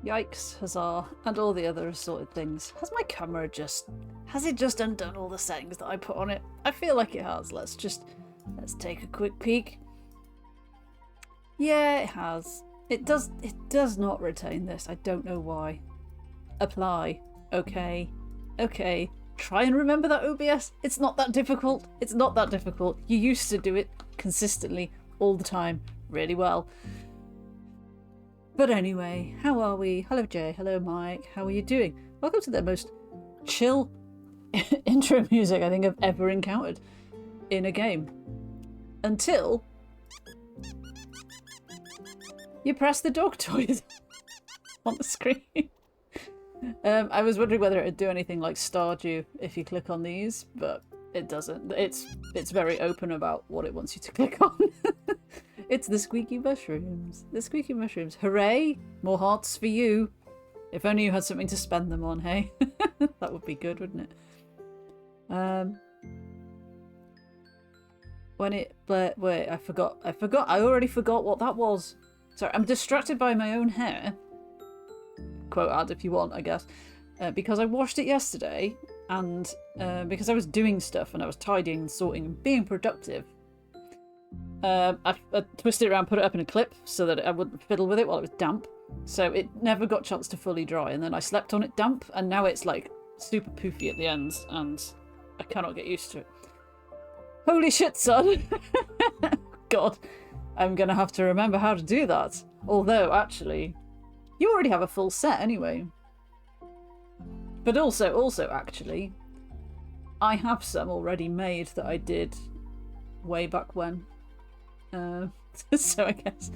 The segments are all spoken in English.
Yikes, huzzah, and all the other assorted things. Has my camera has it just undone all the settings that I put on it? I feel like it has. Let's take a quick peek. Yeah, it has. It does not retain this. I don't know why. Apply. Okay. Okay. Try and remember that OBS. It's not that difficult. It's not that difficult. You used to do it consistently all the time really well. But anyway, how are we? Hello Jay, hello Mike, how are you doing? Welcome to the most chill intro music I think I've ever encountered in a game. Until you press the dog toys on the screen. I was wondering whether it would do anything like Stardew if you click on these, but it doesn't. It's very open about what it wants you to click on. It's the squeaky mushrooms. The squeaky mushrooms. Hooray! More hearts for you. If only you had something to spend them on, hey? That would be good, wouldn't it? Wait, I forgot. I already forgot what that was. Sorry, I'm distracted by my own hair. Quote ad if you want, I guess. Because I washed it yesterday, and because I was doing stuff and I was tidying and sorting and being productive. I twisted it around, put it up in a clip so that I wouldn't fiddle with it while it was damp. So it never got a chance to fully dry, and then I slept on it damp, and now it's like super poofy at the ends, and I cannot get used to it. Holy shit, son! God, I'm gonna have to remember how to do that. Although, actually, you already have a full set anyway. But also, actually, I have some already made that I did way back when. So I guess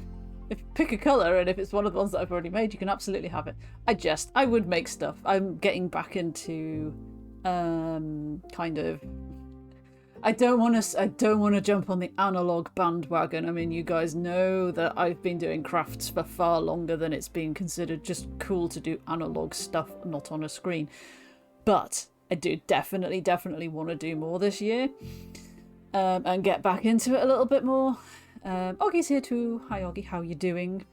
if you pick a colour, and if it's one of the ones that I've already made, you can absolutely have it. I would make stuff. I'm getting back into kind of. I don't want to jump on the analog bandwagon. I mean, you guys know that I've been doing crafts for far longer than it's been considered just cool to do analog stuff, not on a screen. But I do definitely want to do more this year. And get back into it a little bit more. Oggie's here too. Hi Oggie, how you doing?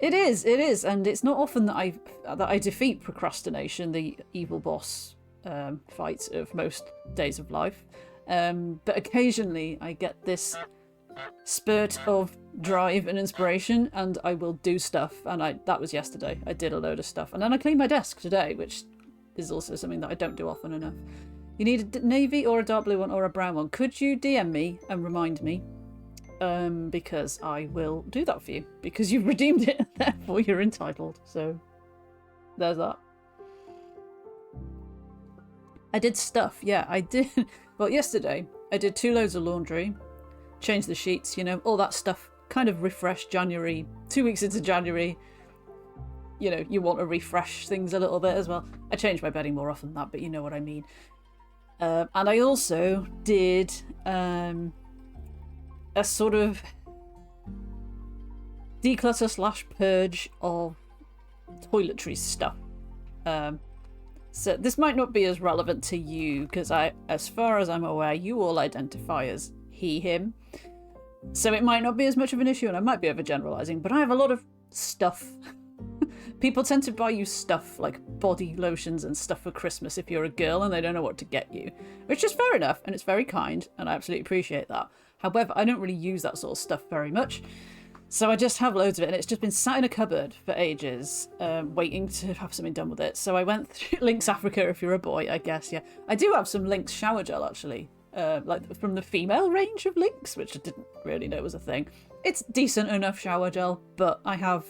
It is, and it's not often that I defeat procrastination, the evil boss fight of most days of life. But occasionally I get this spurt of drive and inspiration, and I will do stuff. And that was yesterday. I did a load of stuff, and then I cleaned my desk today, which is also something that I don't do often enough. You need a navy or a dark blue one or a brown one. Could you DM me and remind me? Because I will do that for you. Because you've redeemed it, therefore you're entitled. So, there's that. I did stuff, yeah, I did. Well, yesterday, I did 2 loads of laundry. Changed the sheets, you know, all that stuff. Kind of refreshed January. 2 weeks into January. You know, you want to refresh things a little bit as well. I change my bedding more often than that, but you know what I mean. And I also did a sort of declutter / purge of toiletry stuff. So this might not be as relevant to you, because as far as I'm aware, you all identify as he, him. So it might not be as much of an issue, and I might be overgeneralizing, but I have a lot of stuff. People tend to buy you stuff like body lotions and stuff for Christmas if you're a girl and they don't know what to get you, which is fair enough, and it's very kind, and I absolutely appreciate that. However, I don't really use that sort of stuff very much, so I just have loads of it, and it's just been sat in a cupboard for ages, waiting to have something done with it. So I went through Lynx Africa if you're a boy, I guess, yeah. I do have some Lynx shower gel, actually, like from the female range of Lynx, which I didn't really know was a thing. It's decent enough shower gel, but I have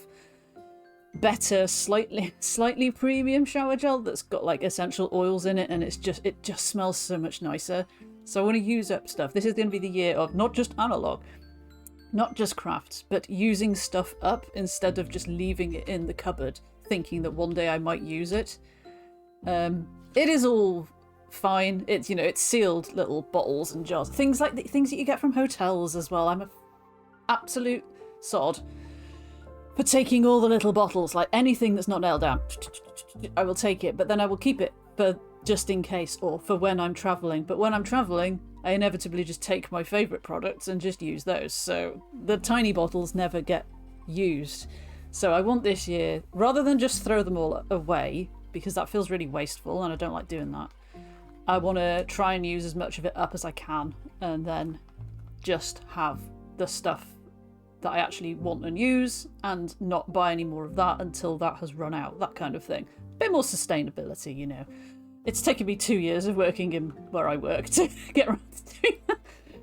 better, slightly premium shower gel that's got like essential oils in it, and it just smells so much nicer. So I want to use up stuff. This is going to be the year of not just analog, not just crafts, but using stuff up instead of just leaving it in the cupboard thinking that one day I might use it. It is all fine. It's, you know, it's sealed little bottles and jars, things like things that you get from hotels as well. I'm a absolute sod for taking all the little bottles, like anything that's not nailed down. I will take it, but then I will keep it for just in case, or for when I'm traveling. But when I'm traveling, I inevitably just take my favourite products and just use those. So the tiny bottles never get used. So I want this year, rather than just throw them all away, because that feels really wasteful and I don't like doing that, I want to try and use as much of it up as I can, and then just have the stuff that I actually want and use, and not buy any more of that until that has run out, that kind of thing. A bit more sustainability, you know. It's taken me 2 years of working in where I work to get around to doing that.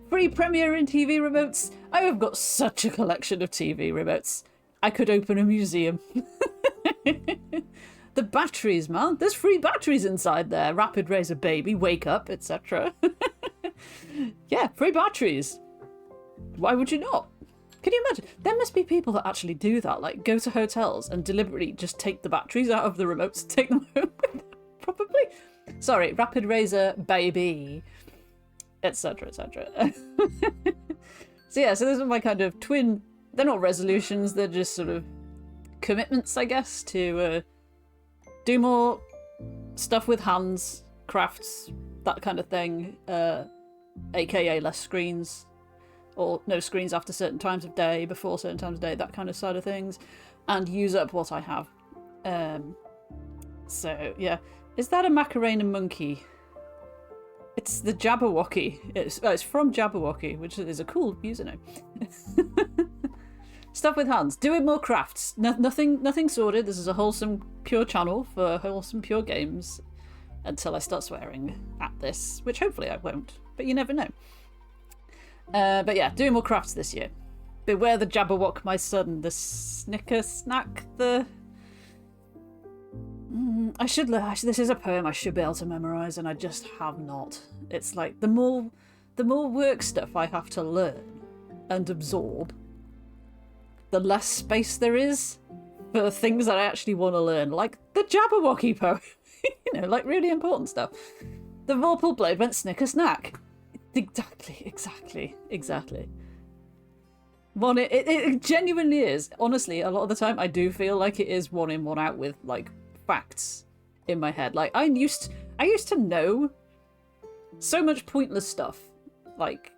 Free Premiere and TV remotes. I have got such a collection of TV remotes. I could open a museum. The batteries, man. There's free batteries inside there. Rapid Razor Baby, Wake Up, etc. Yeah, free batteries. Why would you not? Can you imagine? There must be people that actually do that, like go to hotels and deliberately just take the batteries out of the remotes and take them home with them, probably. Sorry, Rapid Razor Baby, etc, etc. So yeah, so those are my kind of twin, they're not resolutions, they're just sort of commitments, I guess, to do more stuff with hands, crafts, that kind of thing, aka less screens, or no screens after certain times of day, before certain times of day, that kind of side of things, and use up what I have. So yeah, is that a Macarena monkey? It's the Jabberwocky. It's from Jabberwocky, which is a cool username. Stuff with hands. Doing more crafts. Nothing sordid. This is a wholesome, pure channel for wholesome, pure games. Until I start swearing at this, which hopefully I won't. But you never know. But yeah, doing more crafts this year. Beware the Jabberwock, my son. The Snicker Snack. The... I should... This is a poem I should be able to memorise, and I just have not. It's like, the more work stuff I have to learn and absorb, the less space there is for things that I actually want to learn, like the Jabberwocky poem. You know, like really important stuff. The Vorpal Blade went Snicker Snack. Exactly. It genuinely is. Honestly, a lot of the time I do feel like it is one in, one out with like facts in my head. Like I used to know so much pointless stuff. Like,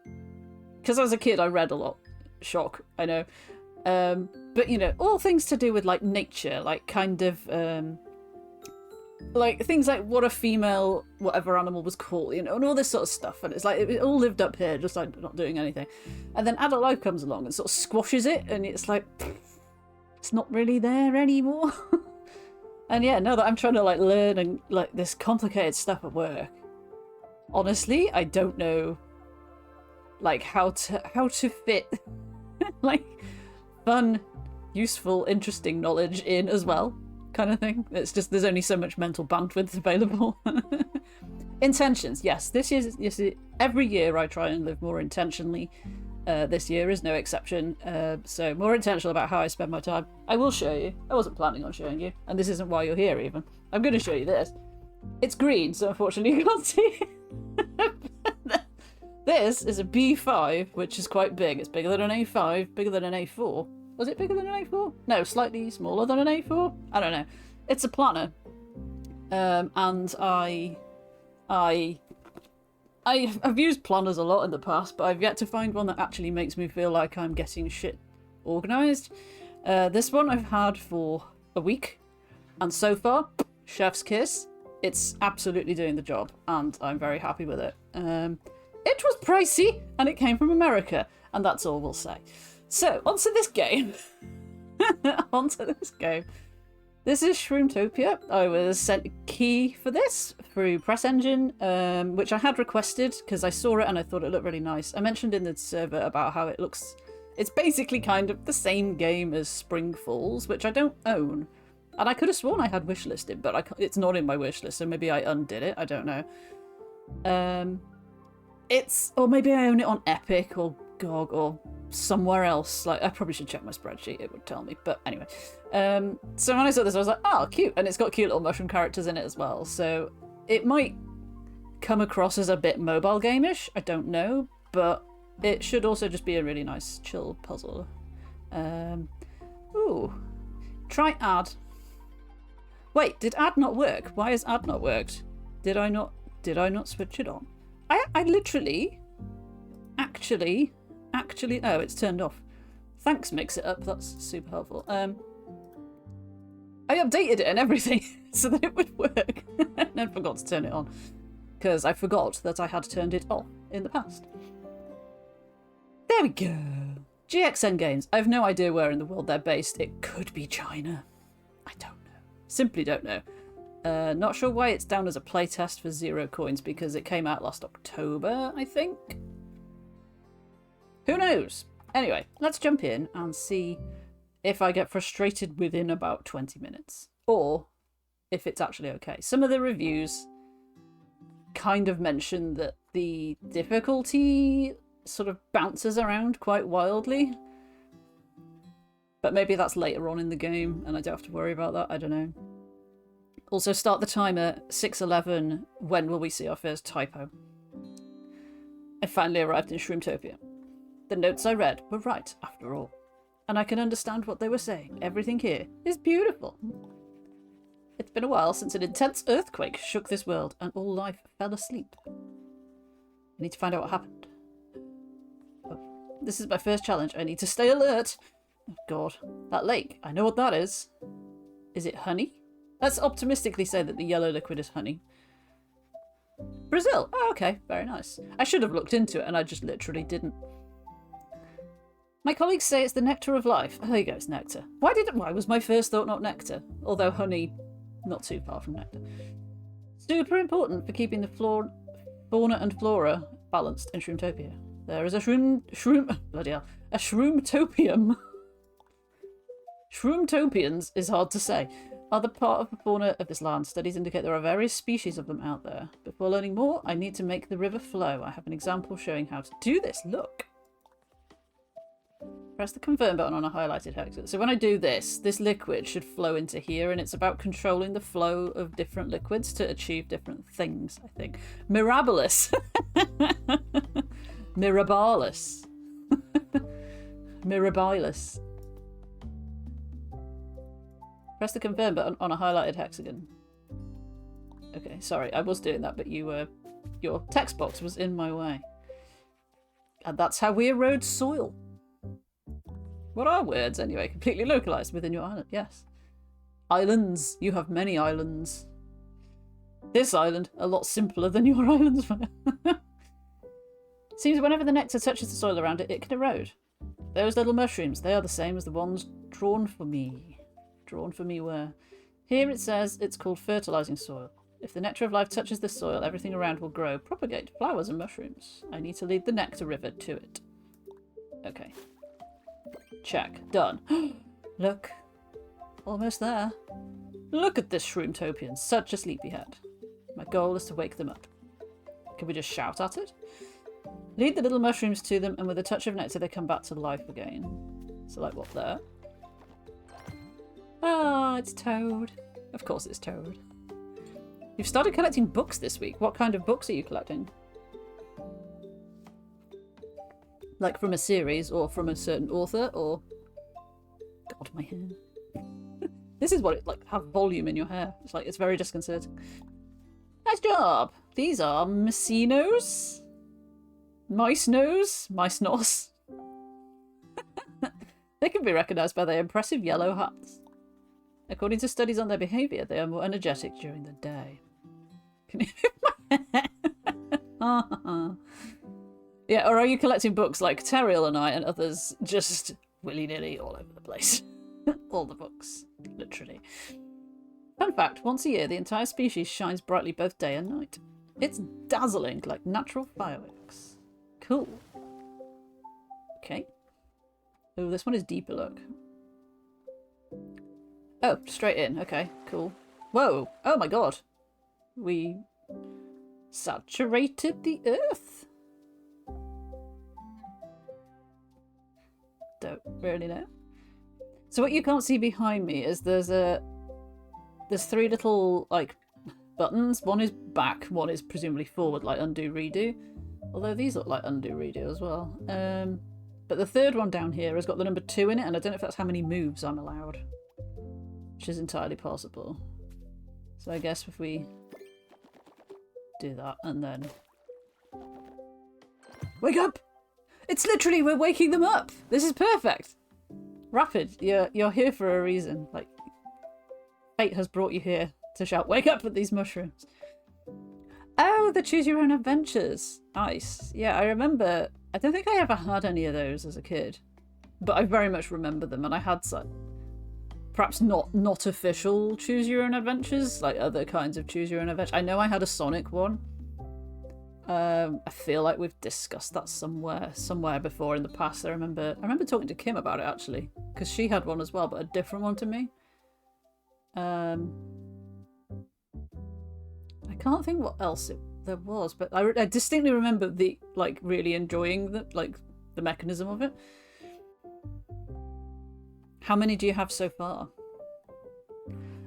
because as a kid I read a lot. Shock, I know. But you know, all things to do with like nature, like kind of like things like what a female whatever animal was called, you know, and all this sort of stuff. And it's like it all lived up here, just like not doing anything. And then adult life comes along and sort of squashes it, and it's like it's not really there anymore. And yeah, now that I'm trying to like learn and like this complicated stuff at work, honestly, I don't know like how to fit like fun, useful, interesting knowledge in as well, kind of thing. It's just there's only so much mental bandwidth available. Intentions, yes. This is every year I try and live more intentionally. This year is no exception. So more intentional about how I spend my time. I will show you. I wasn't planning on showing you, and this isn't why you're here even. I'm going to show you this. It's green, so unfortunately you can't see it. This is a B5, which is quite big. It's bigger than an A5, bigger than an A4. Was it bigger than an A4? No, slightly smaller than an A4? I don't know. It's a planner. And I've used planners a lot in the past, but I've yet to find one that actually makes me feel like I'm getting shit organised. This one I've had for a week, and so far, chef's kiss. It's absolutely doing the job, and I'm very happy with it. It was pricey, and it came from America, and that's all we'll say. So, onto this game. This is Shroomtopia. I was sent a key for this through Press Engine, which I had requested because I saw it and I thought it looked really nice. I mentioned in the server about how it looks... It's basically kind of the same game as Spring Falls, which I don't own. And I could have sworn I had wishlisted, but it's not in my wishlist, so maybe I undid it. I don't know. Or maybe I own it on Epic or GOG or somewhere else. Like, I probably should check my spreadsheet, it would tell me. But anyway. So when I saw this, I was like, oh, cute. And it's got cute little mushroom characters in it as well. So it might come across as a bit mobile game-ish. I don't know. But it should also just be a really nice, chill puzzle. Ooh. Try add. Wait, did add not work? Why has add not worked? Did I not switch it on? I literally, actually, oh, it's turned off. Thanks, Mix It Up. That's super helpful. I updated it and everything so that it would work. And then forgot to turn it on. Because I forgot that I had turned it off in the past. There we go. GXN Games. I have no idea where in the world they're based. It could be China. I don't know. Simply don't know. Not sure why it's down as a playtest for 0 coins, because it came out last October, I think? Who knows? Anyway, let's jump in and see if I get frustrated within about 20 minutes. Or if it's actually okay. Some of the reviews kind of mention that the difficulty sort of bounces around quite wildly. But maybe that's later on in the game and I don't have to worry about that. I don't know. Also, start the timer 6:11. When will we see our first typo? I finally arrived in Shroomtopia. The notes I read were right, after all. And I can understand what they were saying. Everything here is beautiful. It's been a while since an intense earthquake shook this world and all life fell asleep. I need to find out what happened. Oh, this is my first challenge. I need to stay alert. Oh, God. That lake. I know what that is. Is it honey? Let's optimistically say that the yellow liquid is honey. Brazil. Oh, okay. Very nice. I should have looked into it and I just literally didn't. My colleagues say it's the nectar of life. Oh, there you go, it's nectar. Why was my first thought not nectar? Although honey, not too far from nectar. Super important for keeping the fauna and flora balanced in Shroomtopia. There is a bloody hell, a Shroomtopium. Shroomtopians is hard to say. Are the part of the fauna of this land. Studies indicate there are various species of them out there. Before learning more, I need to make the river flow. I have an example showing how to do this. Look. Press the confirm button on a highlighted hex. So when I do this, this liquid should flow into here, and it's about controlling the flow of different liquids to achieve different things, I think. Mirabilis. Mirabilis. Mirabilis. Press the confirm button on a highlighted hexagon. Okay, sorry, I was doing that, but your text box was in my way. And that's how we erode soil. What are words, anyway? Completely localised within your island, yes. Islands. You have many islands. This island, a lot simpler than your islands were. Seems whenever the nectar touches the soil around it, it can erode. Those little mushrooms, they are the same as the ones drawn for me. Drawn for me where? Here it says it's called fertilising soil. If the nectar of life touches the soil, everything around will grow, propagate, flowers and mushrooms. I need to lead the nectar river to it. Okay. Check. Done. Look. Almost there. Look at this Shroomtopian. Such a sleepyhead. My goal is to wake them up. Can we just shout at it? Lead the little mushrooms to them, and with a touch of nectar they come back to life again. So like what there? Ah, it's Toad. Of course it's Toad. You've started collecting books this week. What kind of books are you collecting? Like from a series or from a certain author or... God, my hair. This is what it's like, have volume in your hair. It's like, it's very disconcerting. Nice job! These are Mycenos? Mice nose? Mice nos? They can be recognised by their impressive yellow hats. According to studies on their behaviour, they are more energetic during the day. Can you move my hair? Yeah, or are you collecting books like Terriel and I and others just willy-nilly all over the place? All the books, literally. Fun fact, once a year the entire species shines brightly both day and night. It's dazzling like natural fireworks. Cool. Okay. Oh, this one is deeper, look. Oh, straight in. Okay, cool. Whoa! Oh my god! We saturated the earth. Don't really know. So what you can't see behind me is there's three little like buttons. One is back, one is presumably forward, like undo redo. Although these look like undo redo as well. But the third one down here has got the number 2 in it, and I don't know if that's how many moves I'm allowed. Which is entirely possible. So I guess if we do that and then... Wake up! It's literally, we're waking them up! This is perfect! Rapid, you're here for a reason. Like, fate has brought you here to shout, wake up at these mushrooms. Oh, the choose your own adventures. Nice. Yeah, I remember. I don't think I ever had any of those as a kid, but I very much remember them. And I had some, perhaps not official choose your own adventures, like other kinds of choose your own adventure. I know I had a Sonic one. I feel like we've discussed that somewhere before in the past. I remember talking to Kim about it actually, because she had one as well, but a different one to me. I can't think what else there was, but I distinctly remember really enjoying the mechanism of it. How many do you have so far?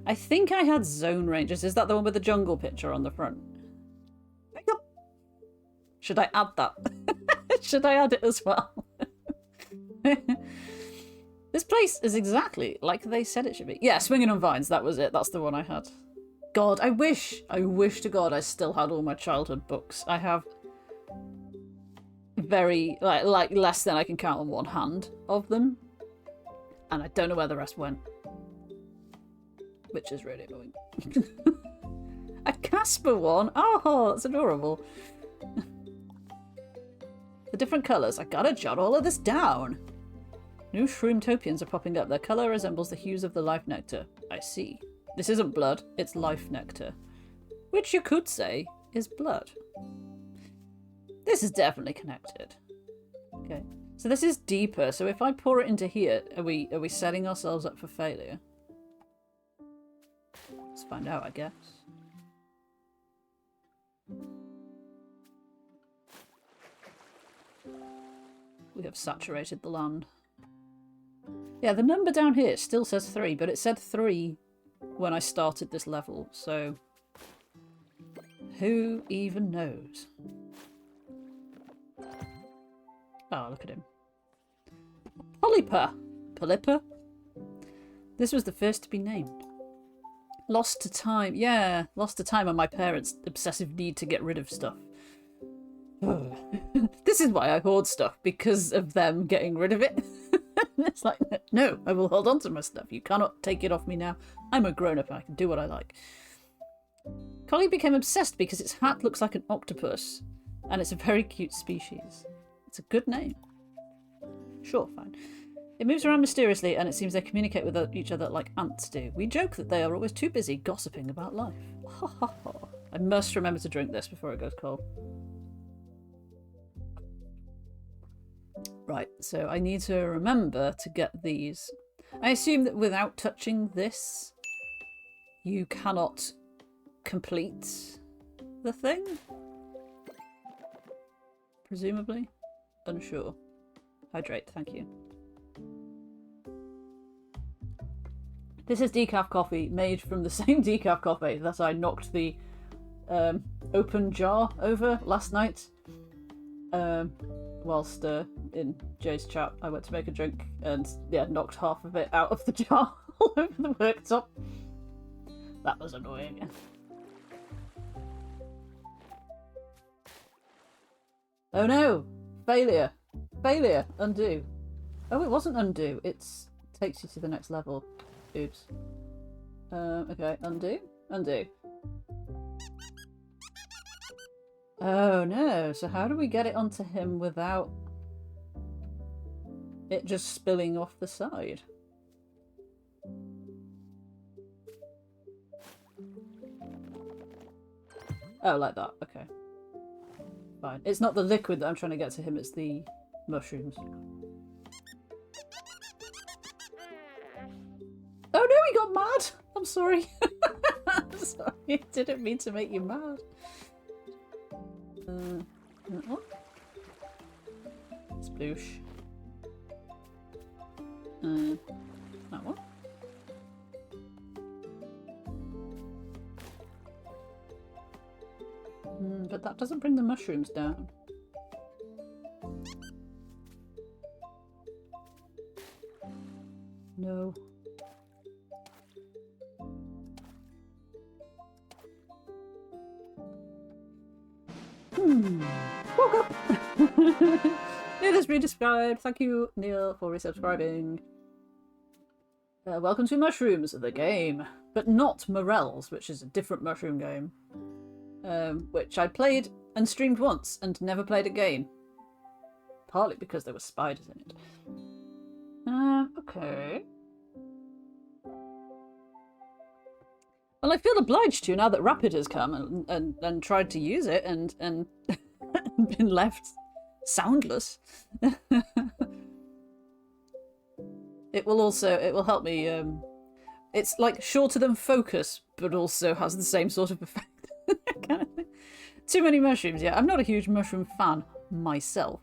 I think I had Zone Rangers. Is that the one with the jungle picture on the front? Should I add that? Should I add it as well? This place is exactly like they said it should be. Yeah, Swinging on Vines, that was it. That's the one I had. God, I wish to God I still had all my childhood books. I have very, like less than I can count on one hand of them. And I don't know where the rest went. Which is really annoying. A Casper one? Oh, that's adorable. The different colours. I gotta jot all of this down. New Shroomtopians are popping up. Their colour resembles the hues of the life nectar. I see. This isn't blood, it's life nectar. Which you could say is blood. This is definitely connected. Okay. So this is deeper. So if I pour it into here, are we setting ourselves up for failure? Let's find out, I guess. We have saturated the land. Yeah, the number down here still says 3, but it said 3 when I started this level, so who even knows? Oh, look at him. Polypa! Polypa? This was the first to be named. Lost to time. Yeah, lost to time and my parents' obsessive need to get rid of stuff. This is why I hoard stuff, because of them getting rid of it. It's like, no, I will hold on to my stuff. You cannot take it off me now. I'm a grown-up and I can do what I like. Collie became obsessed because its hat looks like an octopus, and it's a very cute species. It's a good name. Sure, fine. It moves around mysteriously, and it seems they communicate with each other like ants do. We joke that they are always too busy gossiping about life. Ha ha ha. I must remember to drink this before it goes cold. Right, so I need to remember to get these. I assume that without touching this, you cannot complete the thing? Presumably? Unsure. Hydrate, thank you. This is decaf coffee made from the same decaf coffee that I knocked the open jar over last night. Whilst in Jay's chat, I went to make a drink and yeah, knocked half of it out of the jar all over the worktop. That was annoying. Oh no! Failure! Failure! Undo. Oh, it wasn't undo. It takes you to the next level. Oops. Okay, undo. Undo. Oh no, so how do we get it onto him without it just spilling off the side? Oh, like that, okay. Fine. It's not the liquid that I'm trying to get to him, it's the mushrooms. Oh no, he got mad! I'm sorry. I'm sorry, I didn't mean to make you mad. That one. Sploosh. That one. But that doesn't bring the mushrooms down. No. Woke up! Neil is resubscribed. Thank you, Neil, for resubscribing. Welcome to Mushrooms, the game. But not Morels, which is a different mushroom game. Which I played and streamed once and never played again. Partly because there were spiders in it. Okay. Well, I feel obliged to now that Rapid has come and tried to use it and been left soundless. It will help me. It's like shorter than Focus, but also has the same sort of effect. Kind of thing. Too many mushrooms, yeah. I'm not a huge mushroom fan myself.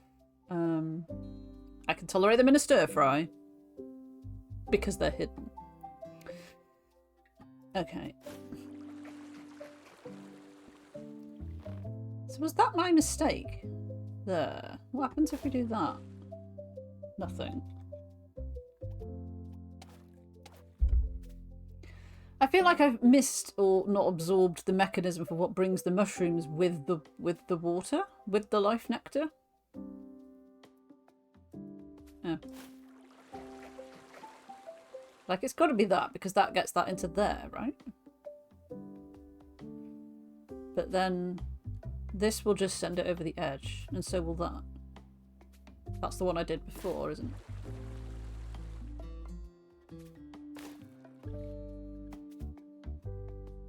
I can tolerate them in a stir fry because they're hidden. Okay. So was that my mistake? There. What happens if we do that? Nothing. I feel like I've missed or not absorbed the mechanism for what brings the mushrooms with the water, with the life nectar. Oh. Like, it's got to be that, because that gets that into there, right? But then this will just send it over the edge, and so will that. That's the one I did before, isn't it?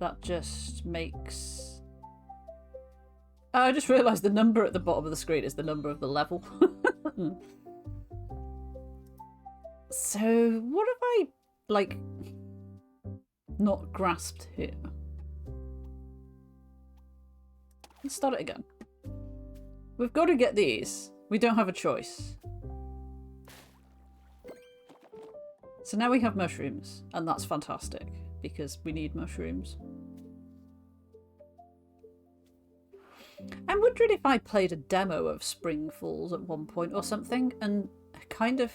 That just makes... Oh, I just realised the number at the bottom of the screen is the number of the level. So, what have I, like, not grasped here? Let's start it again. We've got to get these. We don't have a choice. So now we have mushrooms, and that's fantastic, because we need mushrooms. I'm wondering if I played a demo of Spring Falls at one point or something, and kind of...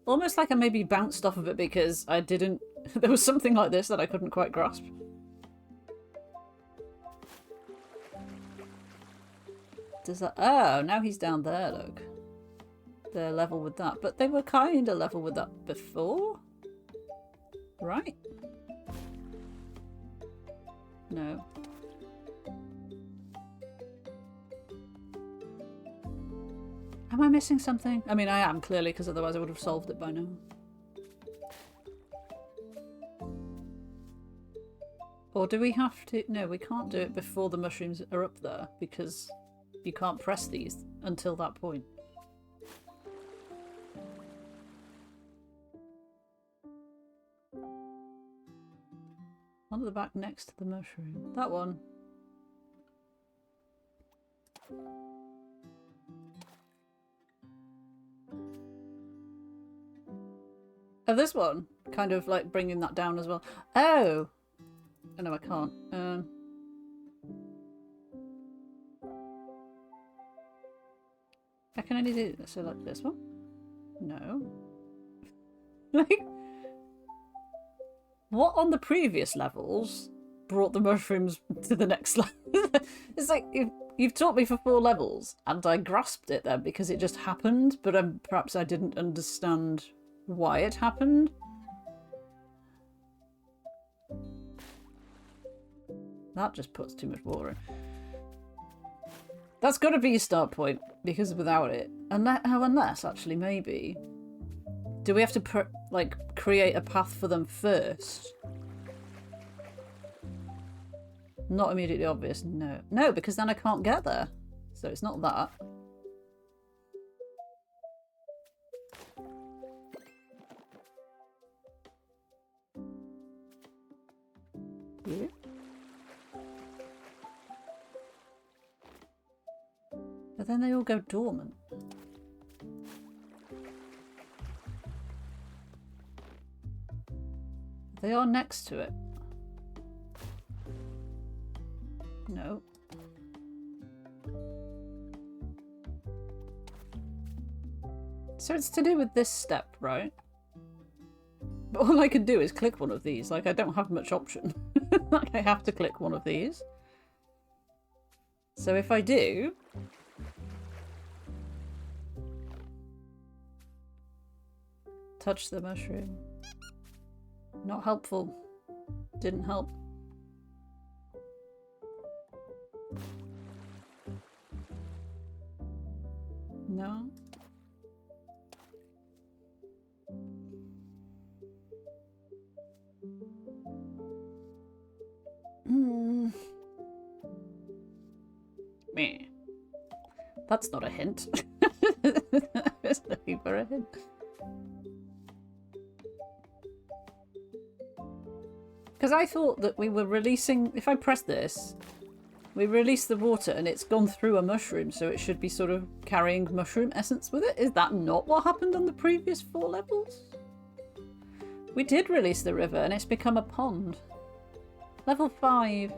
almost like I maybe bounced off of it because I didn't... there was something like this that I couldn't quite grasp. Does that... oh, now he's down there, look. They're level with that. But they were kind of level with that before? Right? No. Am I missing something? I mean, I am, clearly, because otherwise I would have solved it by now. Or do we have to... no, we can't do it before the mushrooms are up there, because you can't press these until that point. One at the back next to the mushroom. That one. Oh, this one? Kind of like bringing that down as well. Oh! Oh no, I can't. I can only do so like this one? No. Like... what on the previous levels brought the mushrooms to the next level? It's like, you've taught me for 4 levels, and I grasped it then because it just happened, but perhaps I didn't understand why it happened. That just puts too much water in. That's got to be your start point, because without it... unless, actually, maybe... do we have to, like, create a path for them first? Not immediately obvious, no. No, because then I can't get there. So it's not that. Yeah. But then they all go dormant. They are next to it. No. So it's to do with this step, right? But all I can do is click one of these. Like, I don't have much option. Like, I have to click one of these. So if I do... touch the mushroom. Not helpful. Didn't help. No. Meh. That's not a hint. I was looking for a hint. Because I thought that we were releasing... If I press this, we release the water and it's gone through a mushroom, so it should be sort of carrying mushroom essence with it. Is that not what happened on the previous 4 levels? We did release the river and it's become a pond. Level 5.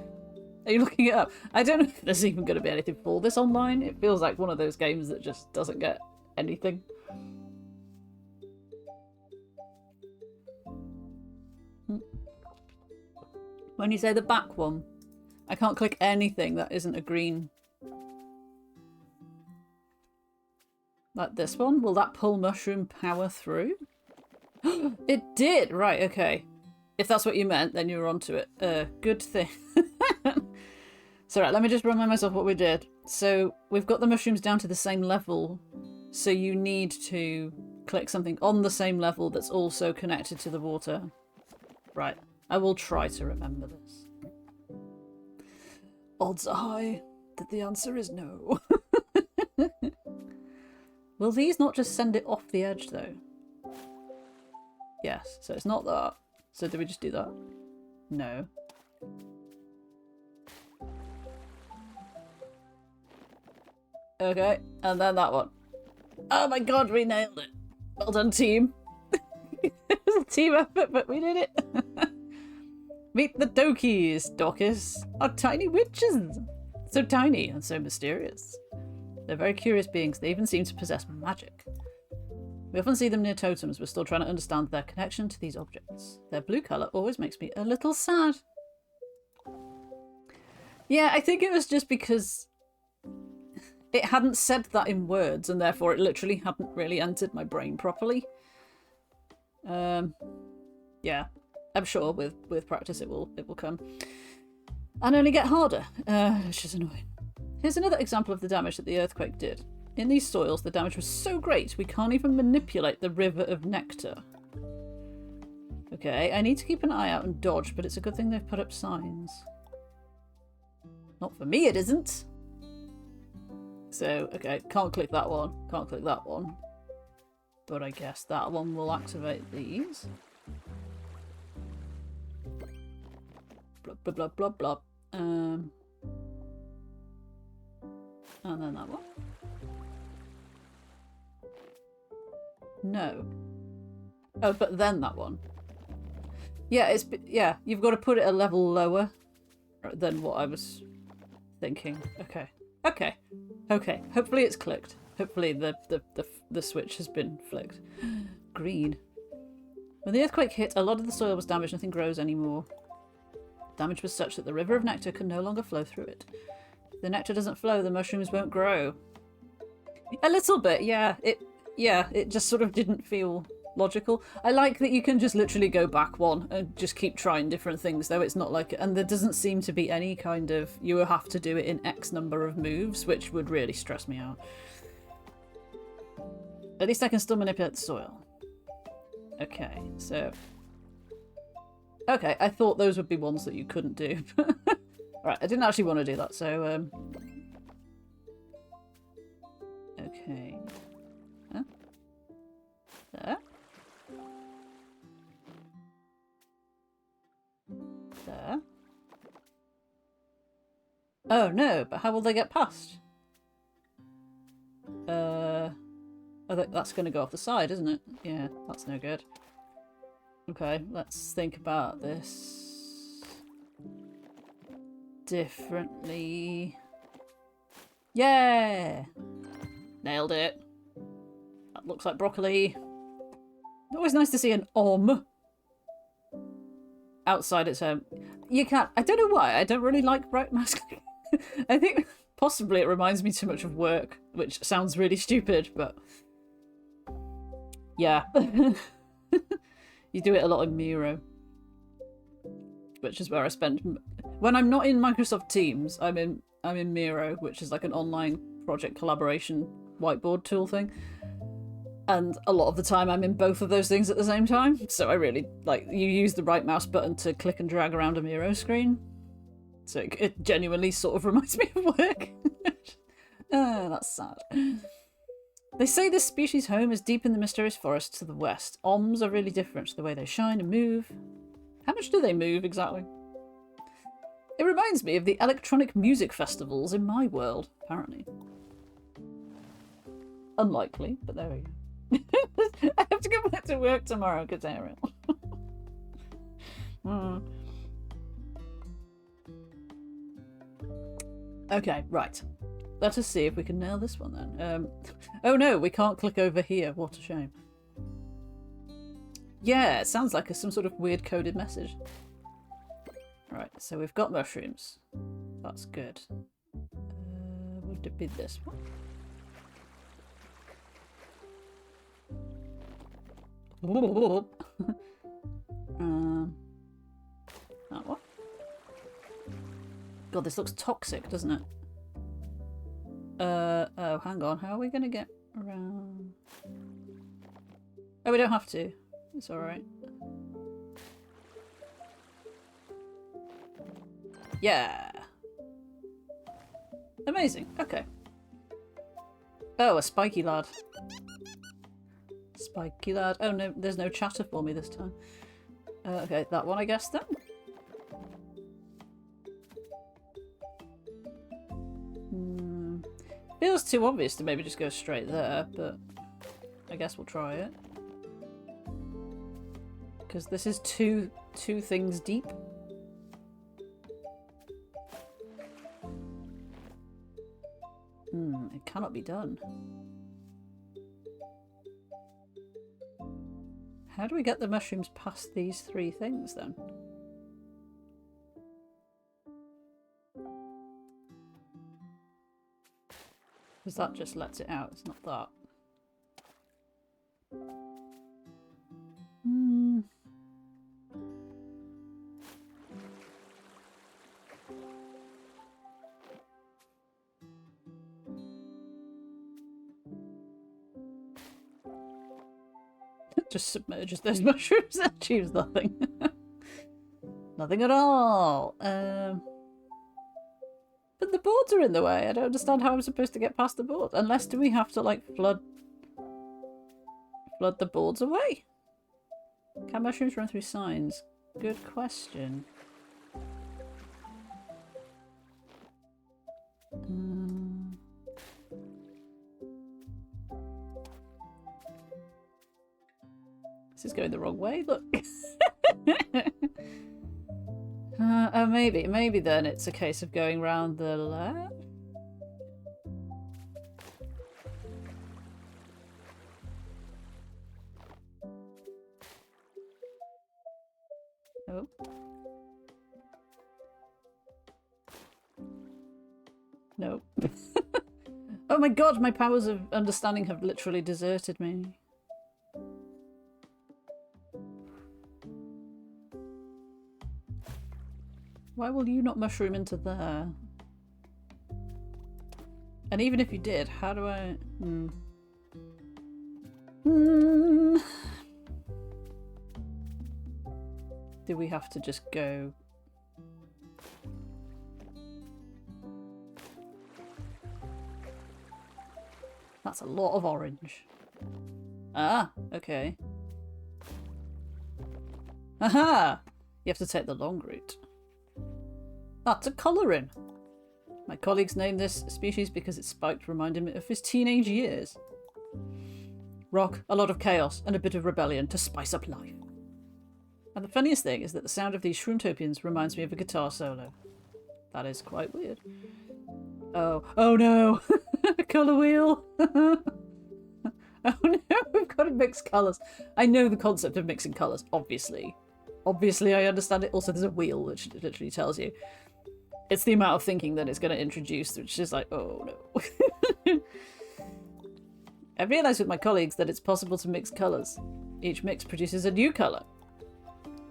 Are you looking it up? I don't know if there's even going to be anything for this online. It feels like one of those games that just doesn't get anything. When you say the back one, I can't click anything that isn't a green. Like this one? Will that pull mushroom power through? It did! Right, okay. If that's what you meant, then you were onto it. Good thing. So right, let me just remind myself what we did. So we've got the mushrooms down to the same level. So you need to click something on the same level that's also connected to the water. Right. I will try to remember this. Odds are high that the answer is no. Will these not just send it off the edge though? Yes, so it's not that. So do we just do that? No. Okay, and then that one. Oh my god, we nailed it. Well done, team. It was a team effort, but we did it. Meet the Dokies, Dorcas, are tiny witches. So tiny and so mysterious. They're very curious beings. They even seem to possess magic. We often see them near totems. We're still trying to understand their connection to these objects. Their blue colour always makes me a little sad. Yeah, I think it was just because it hadn't said that in words, and therefore it literally hadn't really entered my brain properly. Yeah. I'm sure with practice it will come. And only get harder, which is annoying. Here's another example of the damage that the earthquake did. In these soils, the damage was so great we can't even manipulate the river of nectar. Okay, I need to keep an eye out and dodge, but it's a good thing they've put up signs. Not for me, it isn't. So, okay, can't click that one, can't click that one. But I guess that one will activate these. Blah, blah, blah, blah, blah. And then that one. No. Oh, but then that one. Yeah, yeah, you've got to put it a level lower than what I was thinking. Okay. Okay. Okay. Hopefully it's clicked. Hopefully the switch has been flicked. Green. When the earthquake hit, a lot of the soil was damaged. Nothing grows anymore. Damage was such that the river of nectar can no longer flow through it. If the nectar doesn't flow, the mushrooms won't grow. A little bit, yeah. It just sort of didn't feel logical. I like that you can just literally go back one and just keep trying different things, though it's not like... And there doesn't seem to be any kind of... You will have to do it in X number of moves, which would really stress me out. At least I can still manipulate the soil. Okay, so... Okay, I thought those would be ones that you couldn't do. Right, I didn't actually want to do that, so... Okay. Huh? There. There. Oh no, but how will they get past? Oh, that's going to go off the side, isn't it? Yeah, that's no good. Okay, let's think about this differently. Yeah! Nailed it. That looks like broccoli. Always nice to see an om outside its home. You can't... I don't know why. I don't really like bright masking. I think possibly it reminds me too much of work, which sounds really stupid, but... Yeah. You do it a lot in Miro. which is where I spend... When I'm not in Microsoft Teams, I'm in Miro, which is like an online project collaboration whiteboard tool thing. And a lot of the time I'm in both of those things at the same time. So I really, like, you use the right mouse button to click and drag around a Miro screen. So it genuinely sort of reminds me of work. That's sad. They say this species' home is deep in the mysterious forest to the west. Oms are really different to the way they shine and move. How much do they move exactly? It reminds me of the electronic music festivals in my world, apparently. Unlikely, but there we go. I have to go back to work tomorrow, Katariel. Okay, right. Let us see if we can nail this one then. Oh no, we can't click over here. What a shame. Yeah, it sounds like some sort of weird coded message. Right, so we've got mushrooms. That's good. Would it be this one? That one? God, this looks toxic, doesn't it? Oh, hang on. How are we gonna get around? Oh, we don't have to. It's alright. Yeah. Amazing. Okay. Oh, a spiky lad. Spiky lad. Oh no, there's no chatter for me this time. Okay, that one I guess then. Feels too obvious to maybe just go straight there, but I guess we'll try it. Because this is two things deep. It cannot be done. How do we get the mushrooms past these three things then? Because that just lets it out, it's not that. Just submerges those mushrooms and achieves nothing. Nothing at all. But the boards are in the way. I don't understand how I'm supposed to get past the board. Unless do we have to like flood the boards away? Can mushrooms run through signs? Good question. This is going the wrong way, look. Oh, maybe then it's a case of going round the left. Oh. No. Oh my god, my powers of understanding have literally deserted me. Why will you not mushroom into there? And even if you did, how do I... Do we have to just go... That's a lot of orange. Ah, okay. Aha! You have to take the long route. That's a colouring. My colleagues named this species because its spiked reminded me of his teenage years. Rock, a lot of chaos, and a bit of rebellion to spice up life. And the funniest thing is that the sound of these Shroomtopians reminds me of a guitar solo. That is quite weird. Oh no! Colour wheel! Oh no, we've got to mix colours. I know the concept of mixing colours, obviously. Obviously I understand it. Also there's a wheel which literally tells you. It's the amount of thinking that it's going to introduce, which is like, oh no. I've realised with my colleagues that it's possible to mix colours. Each mix produces a new colour.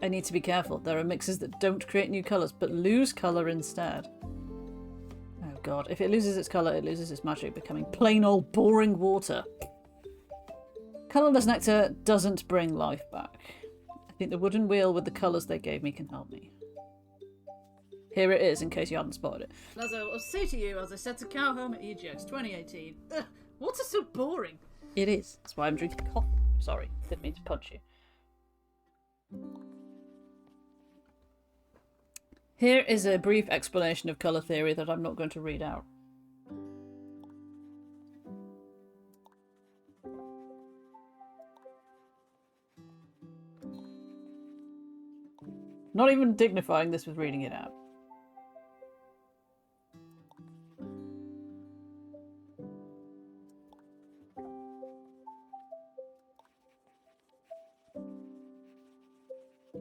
I need to be careful. There are mixes that don't create new colours, but lose colour instead. Oh god, if it loses its colour, it loses its magic, becoming plain old boring water. Colourless nectar doesn't bring life back. I think the wooden wheel with the colours they gave me can help me. Here it is, in case you hadn't spotted it. As I'll say to you, as I said to Cow Home at EGX 2018, water's so boring. It is. That's why I'm drinking coffee. Sorry, didn't mean to punch you. Here is a brief explanation of colour theory that I'm not going to read out. Not even dignifying this with reading it out.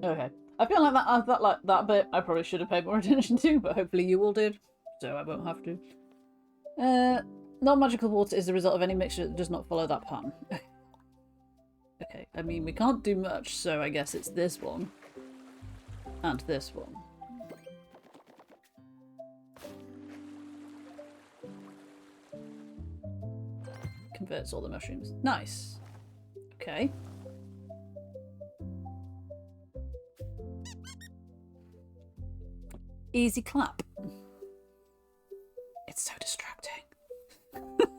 Okay. I feel like that bit I probably should have paid more attention to, but hopefully you all did, so I won't have to. Non-magical water is the result of any mixture that does not follow that pattern. Okay, I mean, we can't do much, so I guess it's this one. And this one. Converts all the mushrooms. Nice. Okay. Easy clap. It's so distracting.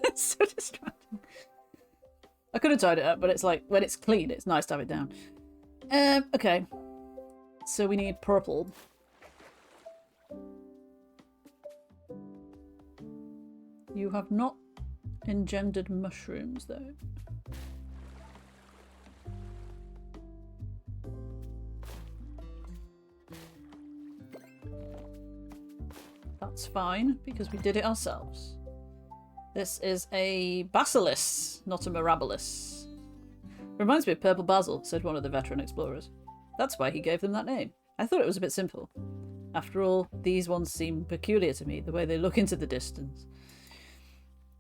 It's so distracting. I could have tied it up, but it's like, when it's clean, it's nice to have it down. Okay. So we need purple. You have not engendered mushrooms, though. That's fine, because we did it ourselves. This is a basilisk, not a mirabilis. Reminds me of purple basil, said one of the veteran explorers. That's why he gave them that name. I thought it was a bit simple. After all, these ones seem peculiar to me, the way they look into the distance.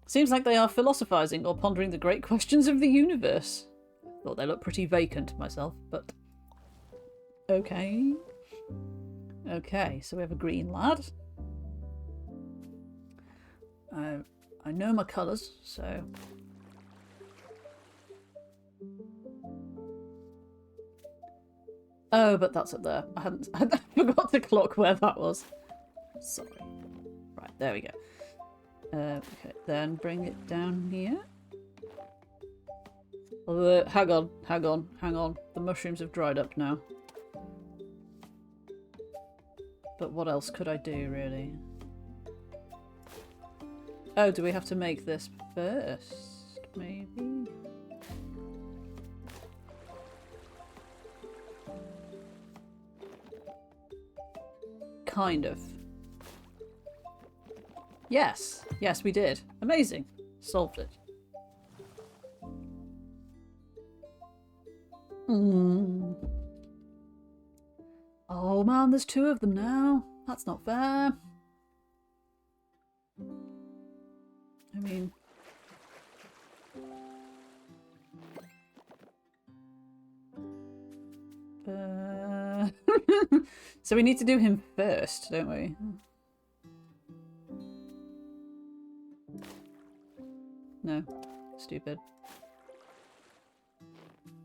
Seems like they are philosophizing or pondering the great questions of the universe. Thought they looked pretty vacant myself, but... Okay. Okay, so we have a green lad. I know my colours, so... Oh, but that's up there. I forgot to clock where that was. Sorry. Right, there we go. Okay, then bring it down here. Hang on. The mushrooms have dried up now. But what else could I do, really? Oh, do we have to make this first? Maybe? Kind of. Yes. Yes, we did. Amazing. Solved it. Oh man, there's two of them now. That's not fair. I mean... So we need to do him first, don't we? No. Stupid.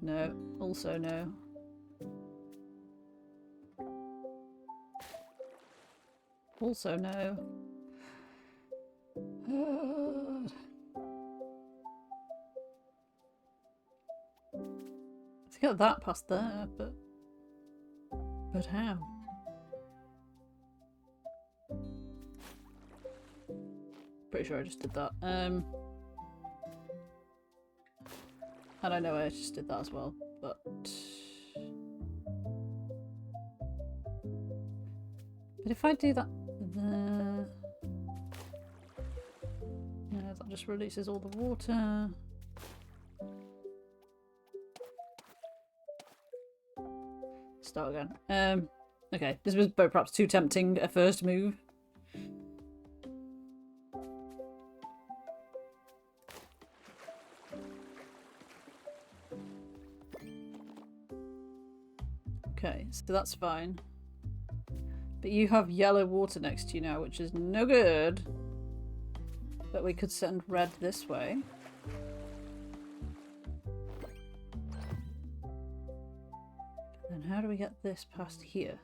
No. Also no. Also no. To get that past there, but how? Pretty sure I just did that. And I know I just did that as well, but if I do that there, yeah, that just releases all the water. Start again. Okay, this was perhaps too tempting a first move. Okay, so that's fine. But you have yellow water next to you now, which is no good. But we could send red this way. And how do we get this past here?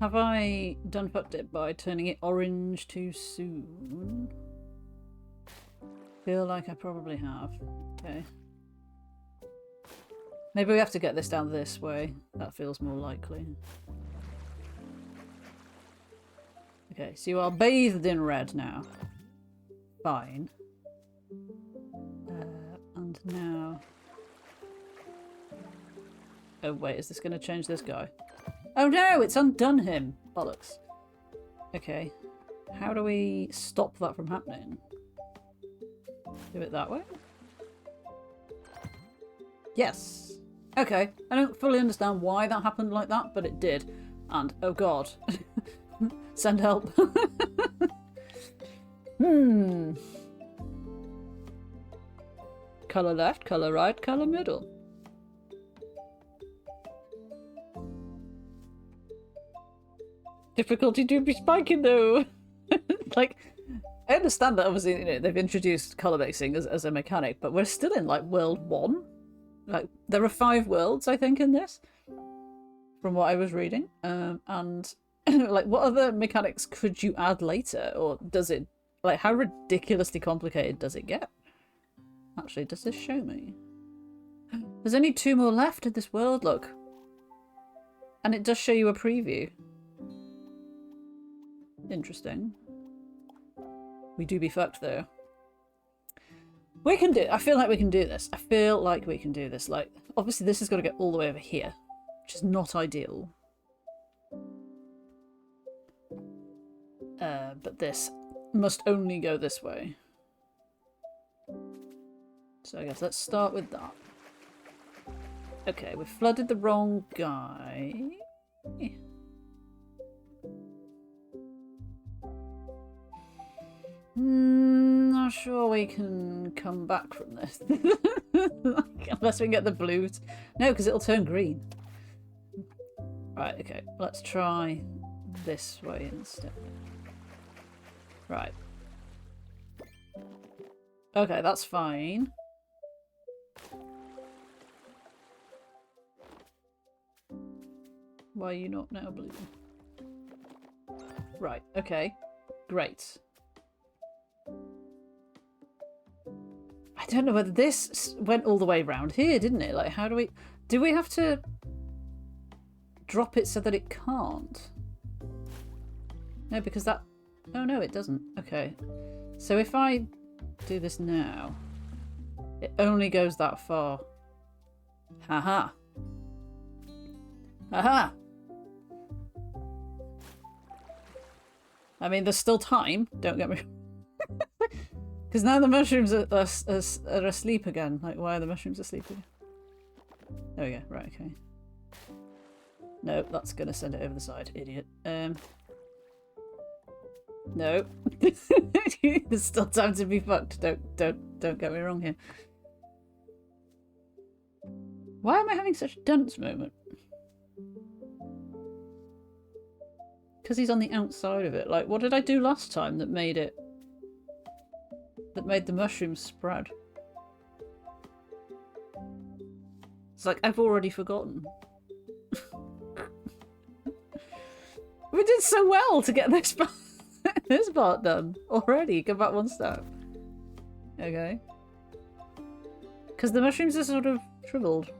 Have I done fucked it by turning it orange too soon? Feel like I probably have. Okay. Maybe we have to get this down this way. That feels more likely. Okay, so you are bathed in red now. Fine. And now... Oh wait, is this going to change this guy? Oh no, it's undone him! Bollocks. Okay. How do we stop that from happening? Do it that way? Yes! Okay, I don't fully understand why that happened like that, but it did. And, oh god. Send help. Colour left, colour right, colour middle. Difficulty do be spiking though. Like, I understand that obviously, you know, they've introduced colour mixing as a mechanic, but we're still in like world 1. Like, there are 5 worlds, I think, in this, from what I was reading. And like, what other mechanics could you add later, or does it, like, how ridiculously complicated does it get? Actually, does this show me? There's only 2 more left in this world, look. And it does show you a preview. Interesting. We do be fucked though. We can do, I feel like we can do this. I feel like we can do this. Like, obviously this has got to get all the way over here, which is not ideal. But this must only go this way. So I guess let's start with that. Okay, we've flooded the wrong guy. Not sure we can come back from this. Unless we can get the blue. No, because it'll turn green. Right, okay. Let's try this way instead. Right. Okay, that's fine. Why are you not now blue? Right, okay. Great. I don't know whether this went all the way around here, didn't it? Like, how do we... Do we have to drop it so that it can't? No, because that... Oh, no, it doesn't. Okay. So if I do this now, it only goes that far. Haha. Haha. I mean, there's still time. Don't get me... Because now the mushrooms are asleep again. Like, why are the mushrooms asleep again? There we go. Right, okay. No, that's going to send it over the side. Idiot. No. There's still time to be fucked. Don't get me wrong here. Why am I having such a dunce moment? Because he's on the outside of it. Like, what did I do last time that made it... that made the mushrooms spread? It's like, I've already forgotten. We did so well to get this part, this part done already. Go back one step. Okay. Because the mushrooms are sort of shriveled.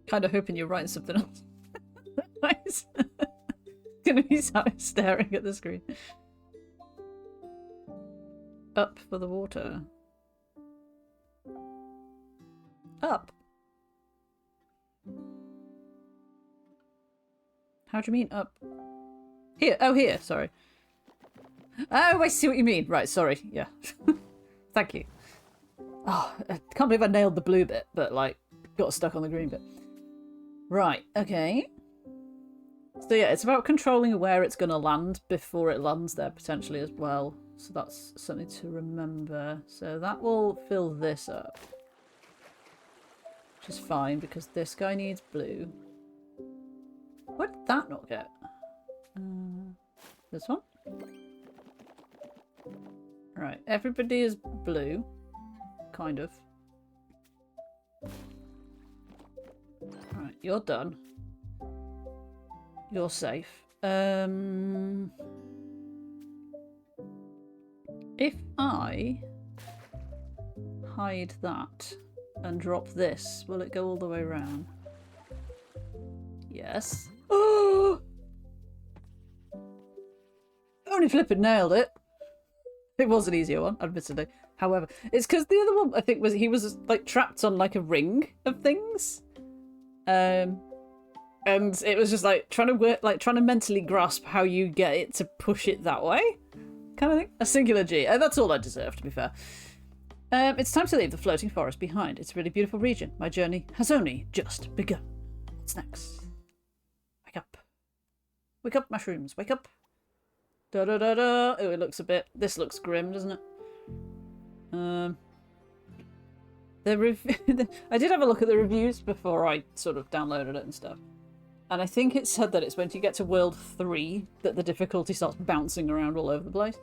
Kind of hoping you're writing something else. Nice. Gonna be staring at the screen. Up for the water. Up. How do you mean up? Here. Oh, here. Sorry. Oh, I see what you mean. Right. Sorry. Yeah. Thank you. Oh, I can't believe I nailed the blue bit, but like got stuck on the green bit. Right, okay. So yeah, it's about controlling where it's going to land before it lands there potentially as well. So that's something to remember. So that will fill this up. Which is fine because this guy needs blue. What did that not get? This one? Right, everybody is blue. Kind of. Right, you're done. You're safe. If I hide that and drop this, will it go all the way around? Yes. Oh! Only flipping nailed it. It was an easier one, admittedly. However, it's because the other one I think he was like trapped on like a ring of things. And it was just like trying to mentally grasp how you get it to push it that way, kind of thing. A singular G. That's all I deserve, to be fair. It's time to leave the floating forest behind. It's a really beautiful region. My journey has only just begun. What's next? Wake up. Wake up, mushrooms. Wake up. Da da da da. Oh, it looks a bit. This looks grim, doesn't it? I did have a look at the reviews before I sort of downloaded it and stuff. And I think it said that it's when you get to World 3 that the difficulty starts bouncing around all over the place.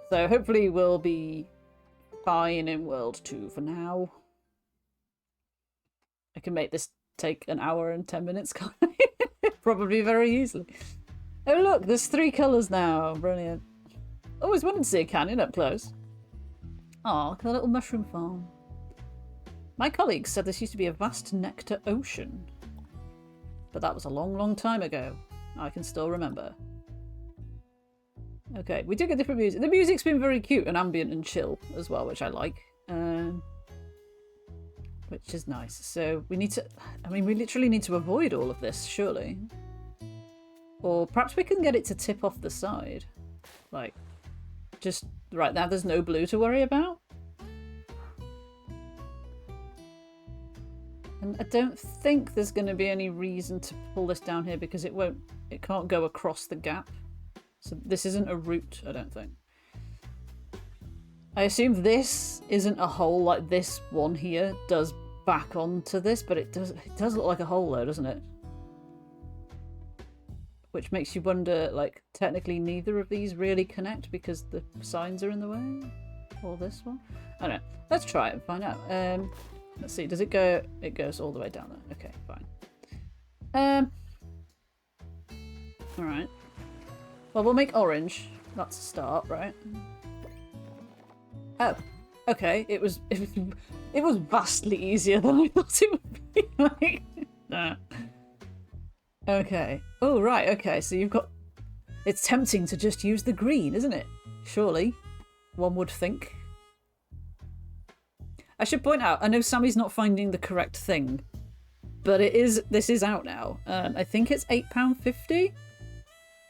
So hopefully we'll be fine in World 2 for now. I can make this take an hour and 10 minutes, can't I? Probably very easily. Oh look, there's 3 colours now. Brilliant. Always wanted to see a canyon up close. Aw, look at the little mushroom farm. My colleagues said this used to be a vast nectar ocean. But that was a long, long time ago. I can still remember. Okay, we do get different music. The music's been very cute and ambient and chill as well, which I like. Which is nice. So we need to... I mean, we literally need to avoid all of this, surely. Or perhaps we can get it to tip off the side. Like, just... Right now there's no blue to worry about. And I don't think there's going to be any reason to pull this down here because it can't go across the gap. So this isn't a route, I don't think. I assume this isn't a hole like this one here does back onto this, but it does look like a hole though, doesn't it? Which makes you wonder, like, technically neither of these really connect because the signs are in the way? Or this one? I don't know. Let's try it and find out. Let's see, does it go... It goes all the way down there. Okay, fine. Alright. Well, we'll make orange. That's a start, right? Oh, okay. It was vastly easier than I thought it would be. Like, nah. Okay. Oh, right, okay. So you've got... It's tempting to just use the green, isn't it? Surely. One would think. I should point out, I know Sammy's not finding the correct thing, but this is out now. I think it's £8.50.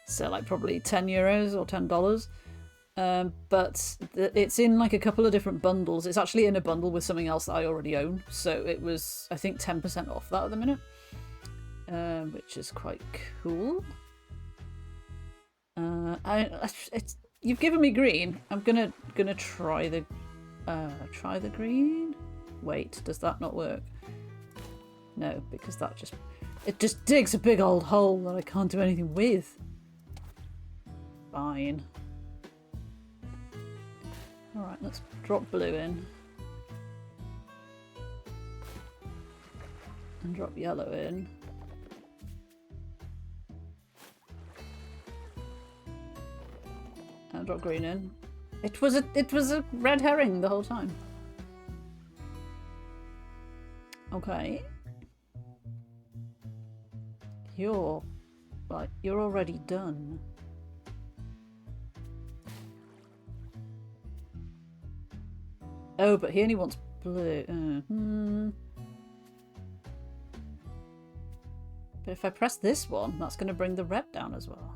So like probably €10 or $10. But it's in like a couple of different bundles. It's actually in a bundle with something else that I already own. So it was, I think, 10% off that at the minute. Which is quite cool. You've given me green. I'm gonna try the green. Wait, does that not work? No, because it just digs a big old hole that I can't do anything with. Fine. All right, let's drop blue in and drop yellow in. And drop green in. It was a red herring the whole time. Okay. You're already done. Oh, but he only wants blue. But if I press this one, that's going to bring the red down as well.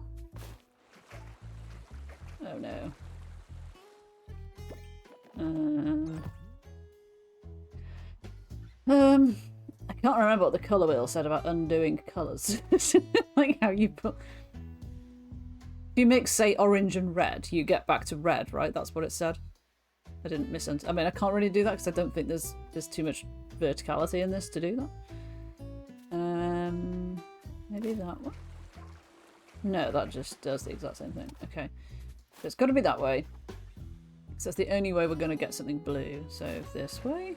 Oh no. I can't remember what the colour wheel said about undoing colours. Like how you put... If you mix, say, orange and red, you get back to red, right? That's what it said. I didn't misunderstand. I mean, I can't really do that because I don't think there's too much verticality in this to do that. Maybe that one? No, that just does the exact same thing. Okay. So it's got to be that way. So that's the only way we're going to get something blue. So this way.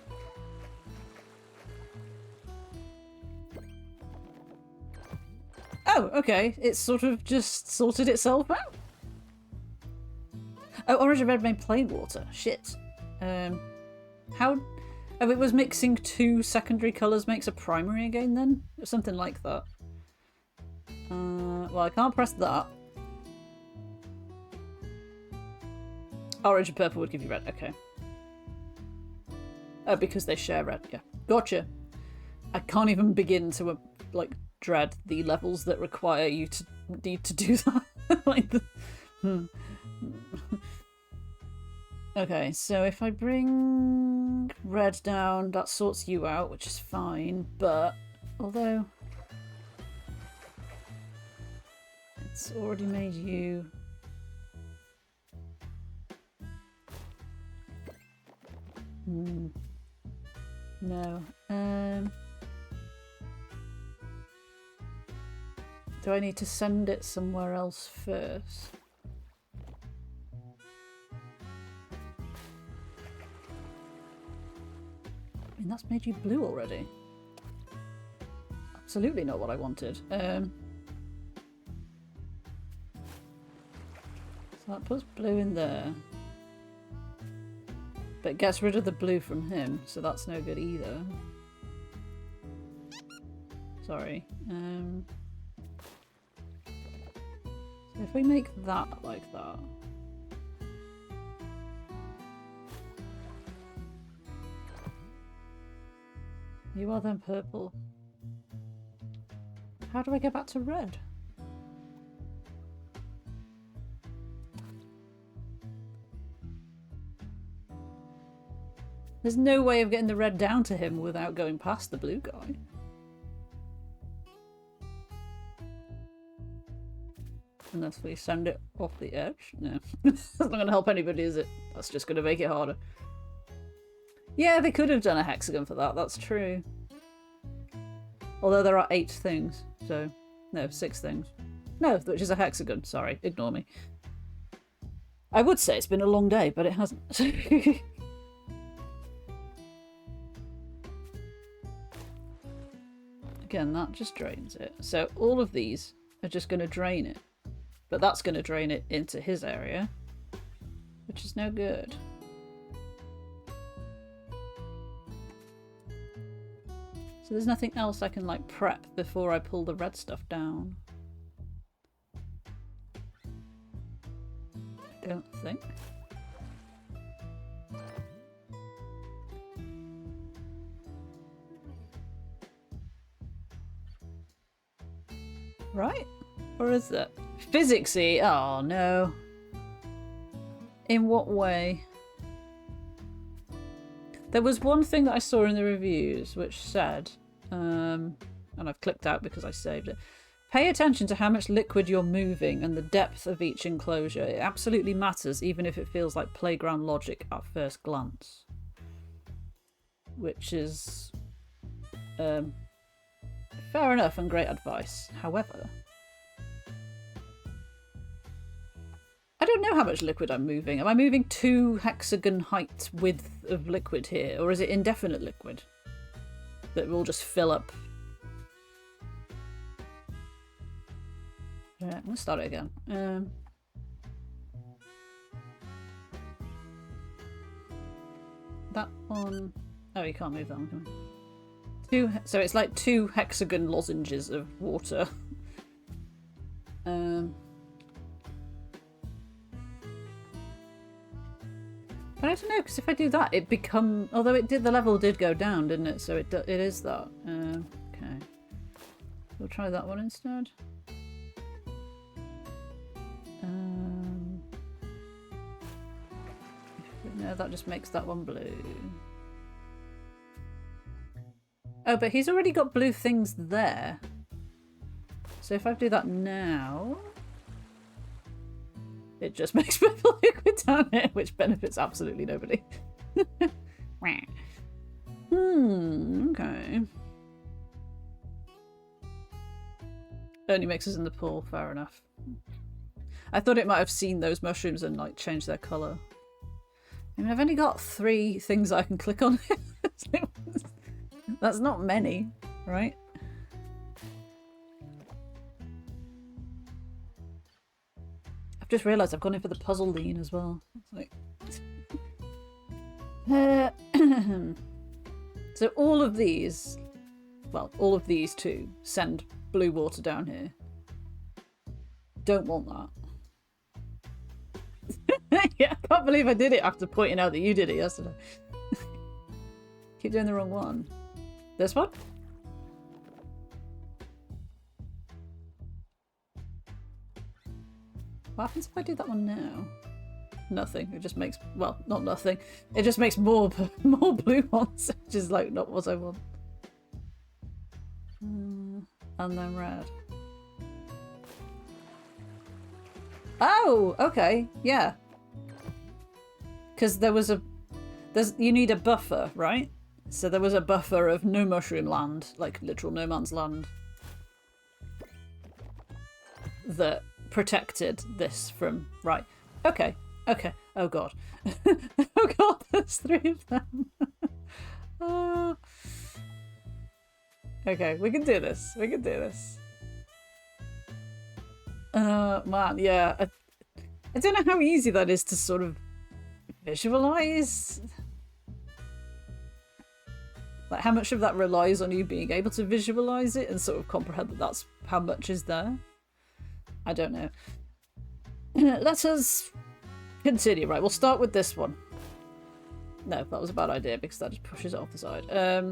Oh, okay. It's sort of just sorted itself out. Oh, orange and red made plain water. Shit. How... Oh, it was mixing two secondary colours makes a primary again then? Or something like that. Well, I can't press that. Orange and purple would give you red. Okay. Oh, because they share red. Yeah. Gotcha. I can't even begin to, like, dread the levels that require you to need to do that. Like the... Okay, so if I bring red down, that sorts you out, which is fine, but although it's already made you... No. Do I need to send it somewhere else first? I mean, that's made you blue already. Absolutely not what I wanted. So that puts blue in there. But it gets rid of the blue from him, so that's no good either. Sorry. So if we make that like that... You are then purple. How do I get back to red? There's no way of getting the red down to him without going past the blue guy. Unless we send it off the edge? No. That's not going to help anybody, is it? That's just going to make it harder. Yeah, they could have done a hexagon for that, that's true. Although there are 8 things, so... No, 6 things. No, which is a hexagon, sorry, ignore me. I would say it's been a long day, but it hasn't. Again, that just drains it. So all of these are just going to drain it. But that's going to drain it into his area, which is no good. So there's nothing else I can, like, prep before I pull the red stuff down. I don't think. Right? Or is it? Physicsy? Oh no. In what way? There was one thing that I saw in the reviews which said, and I've clicked out because I saved it, pay attention to how much liquid you're moving and the depth of each enclosure. It absolutely matters, even if it feels like playground logic at first glance. Which is fair enough and great advice. However, I don't know how much liquid I'm moving. Am I moving 2 hexagon height width of liquid here? Or is it indefinite liquid that will just fill up? Right, I'm going to start it again. That one... Oh, you can't move that one, can you? So it's like 2 hexagon lozenges of water. But I don't know, because if I do that, it become... Although it did, the level did go down, didn't it? So it is that. Okay. We'll try that one instead. No, that just makes that one blue. Oh, but he's already got blue things there. So if I do that now... It just makes purple liquid down here, which benefits absolutely nobody. Okay. Only mixes in the pool, fair enough. I thought it might have seen those mushrooms and like changed their colour. I mean, I've only got 3 things I can click on. That's not many, right? I've just realised I've gone in for the puzzle lean as well. It's like... So all of these, well, all of these two send blue water down here. Don't want that. Yeah, I can't believe I did it after pointing out that you did it yesterday. Keep doing the wrong one. This one? What happens if I do that one now? Nothing. It just makes, well, not nothing. It just makes more blue ones, which is like not what I want. And then red. Oh, okay, yeah. Because you need a buffer, right? So there was a buffer of no mushroom land, like literal no man's land, that protected this from, right. Okay, okay. Oh god. Oh god, there's 3 of them. Okay, we can do this. We can do this. Man, yeah. I don't know how easy that is to sort of visualize. Like how much of that relies on you being able to visualize it and sort of comprehend that that's how much is there. I don't know. Let us continue. Right, we'll start with this one. No, that was a bad idea because that just pushes it off the side. I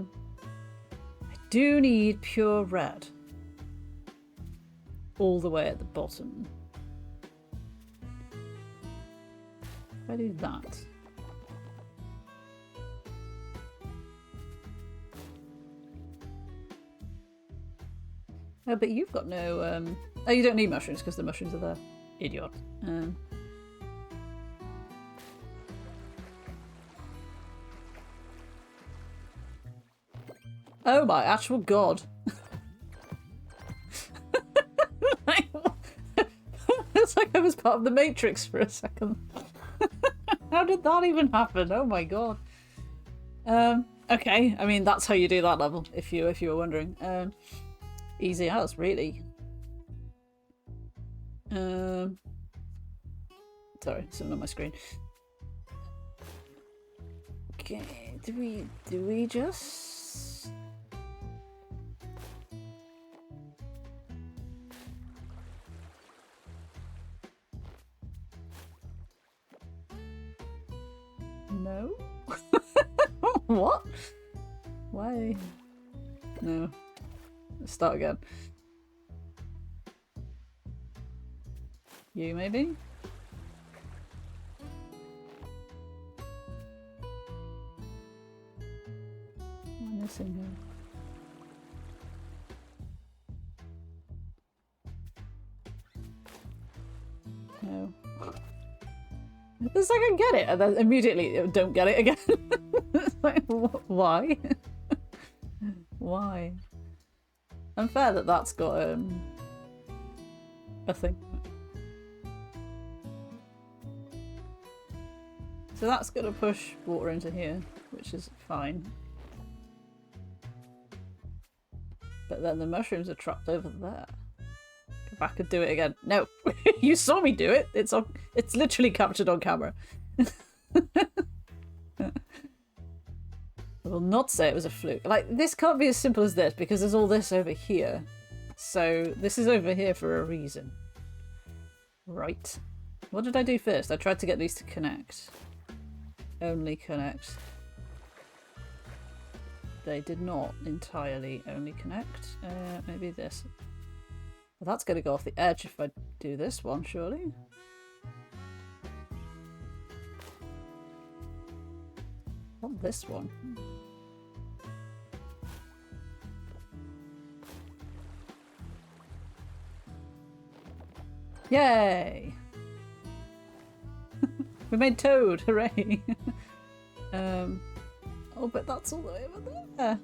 do need pure red. All the way at the bottom. If I do that. Oh, but you've got no... Oh, you don't need mushrooms because the mushrooms are there. Idiot. Oh my actual god. It's like I was part of the Matrix for a second. How did that even happen? Oh my god. Okay, I mean that's how you do that level, if you were wondering. Easy as, really. Sorry, something on my screen. Okay, do we just... No? What? Why? No. Let's start again. You, maybe? I'm missing here. No. It's like I get it, and then immediately don't get it again. It's like, why? Why? Unfair that that's got a thing. So that's gonna push water into here, which is fine. But then the mushrooms are trapped over there. If I could do it again. No, you saw me do it. It's literally captured on camera. I will not say it was a fluke. Like, this can't be as simple as this because there's all this over here. So this is over here for a reason. Right. What did I do first? I tried to get these to connect. Only connect. They did not entirely only connect. Maybe this. Well, that's going to go off the edge if I do this one, surely. Not this one. Yay! We made Toad! Hooray! Oh, but that's all the way over there.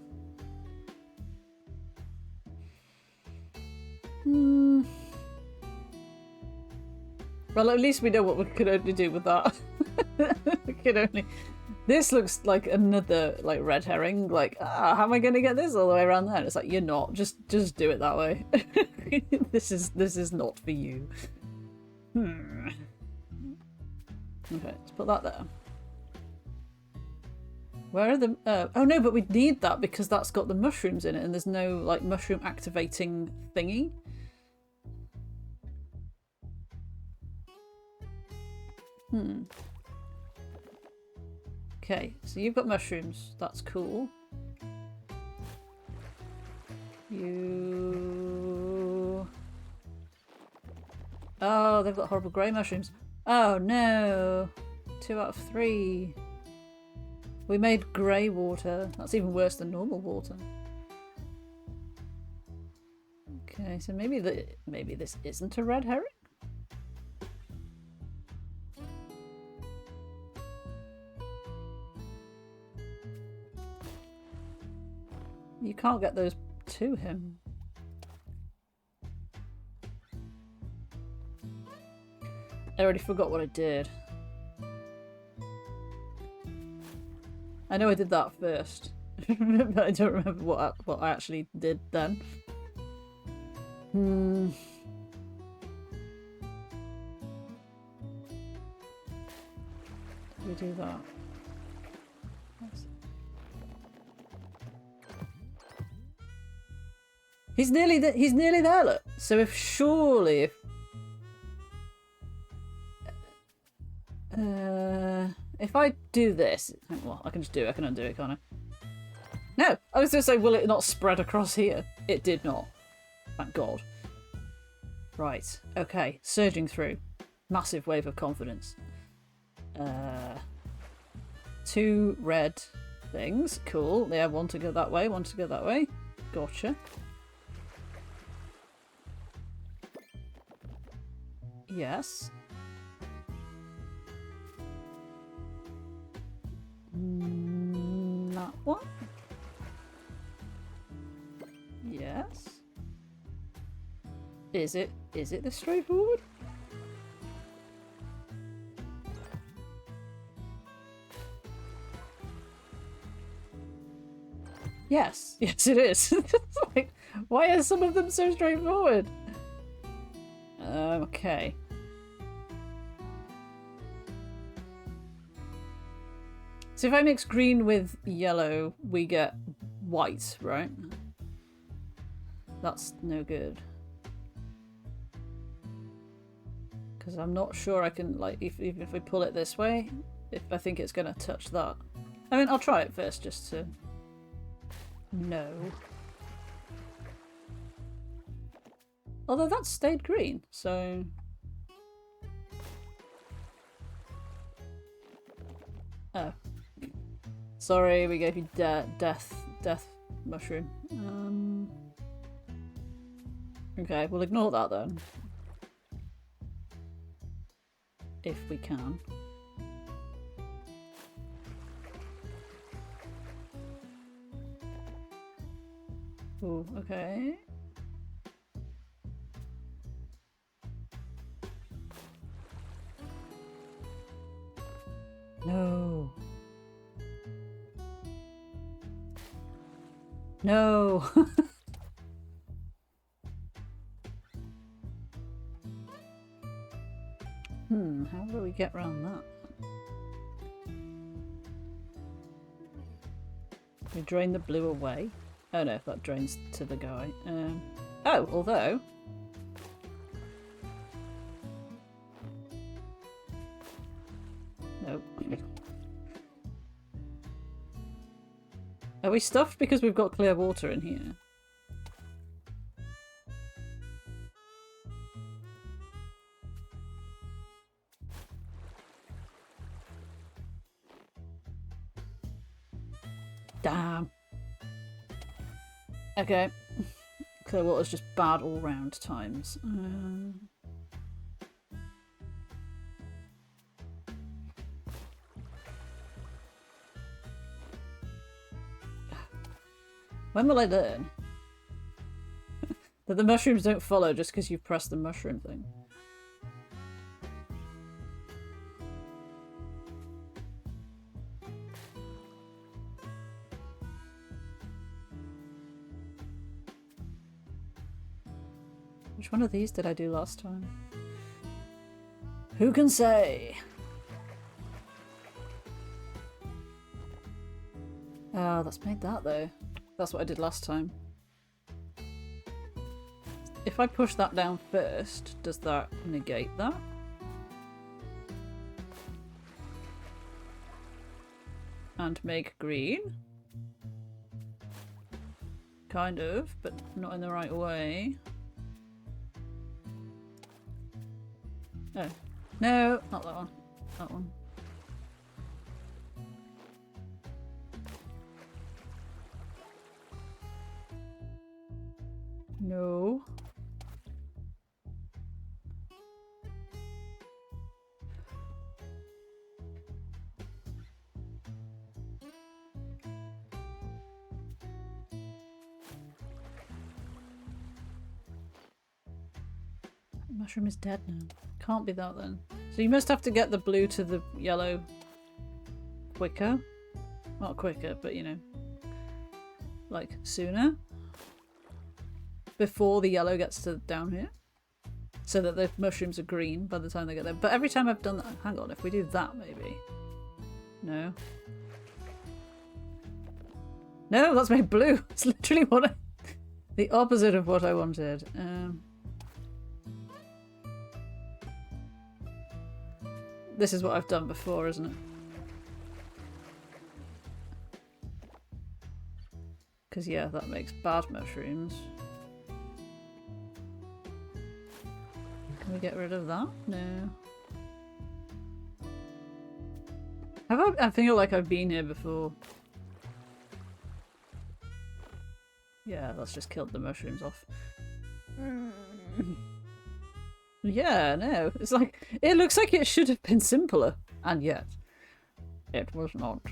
Well, at least we know what we could only do with that. We could only... This looks like another, like, red herring. Like, how am I going to get this all the way around there? And it's like, you're not. Just do it that way. This is not for you. Okay, let's put that there. Where are the... oh no, but we need that because that's got the mushrooms in it and there's no, like, mushroom activating thingy. Okay, so you've got mushrooms. That's cool. You... Oh, they've got horrible grey mushrooms. Oh no! 2 out of 3. We made grey water. That's even worse than normal water. Okay, so maybe this isn't a red herring? You can't get those to him. I already forgot what I did. I know I did that first, but I don't remember what I actually did then. Do we do that? He's nearly there, look. So if I do this, well, I can just do it. I can undo it, can't I? No, I was going to say, will it not spread across here? It did not. Thank God. Right. Okay. Surging through. Massive wave of confidence. 2 red things. Cool. Yeah, one to go that way, one to go that way. Gotcha. Yes. That one? Yes. Is it this straightforward? Yes. Yes, it is. Like, why are some of them so straightforward? Okay. So if I mix green with yellow, we get white, right? That's no good. Because I'm not sure I can, like, even if we pull it this way, if I think it's going to touch that. I mean, I'll try it first just to know. Although that's stayed green, so... Oh. Sorry, we gave you death mushroom. Okay, we'll ignore that then. If we can. Ooh, okay. No. No. How do we get around that? We drain the blue away. Oh no, that drains to the guy. Oh, although... Nope. Are we stuffed because we've got clear water in here? Damn. Okay. Clear water's just bad all round times. When will I learn? That the mushrooms don't follow just because you've pressed the mushroom thing. Which one of these did I do last time? Who can say? Oh, that's made that though. That's what I did last time. If I push that down first, does that negate that? And make green? Kind of, but not in the right way. Oh. No, not that one. That one. No. Mushroom is dead now. Can't be that then. So you must have to get the blue to the yellow quicker. Not quicker, but you know, like sooner. Before the yellow gets to down here. So that the mushrooms are green by the time they get there. But every time I've done that... Hang on, if we do that maybe. No. No, that's made blue. It's literally what I... The opposite of what I wanted. This is what I've done before, isn't it? Because yeah, that makes bad mushrooms. Can we get rid of that? No. I feel like I've been here before. Yeah, that's just killed the mushrooms off. Yeah, no. It's like, it looks like it should have been simpler. And yet, it was not.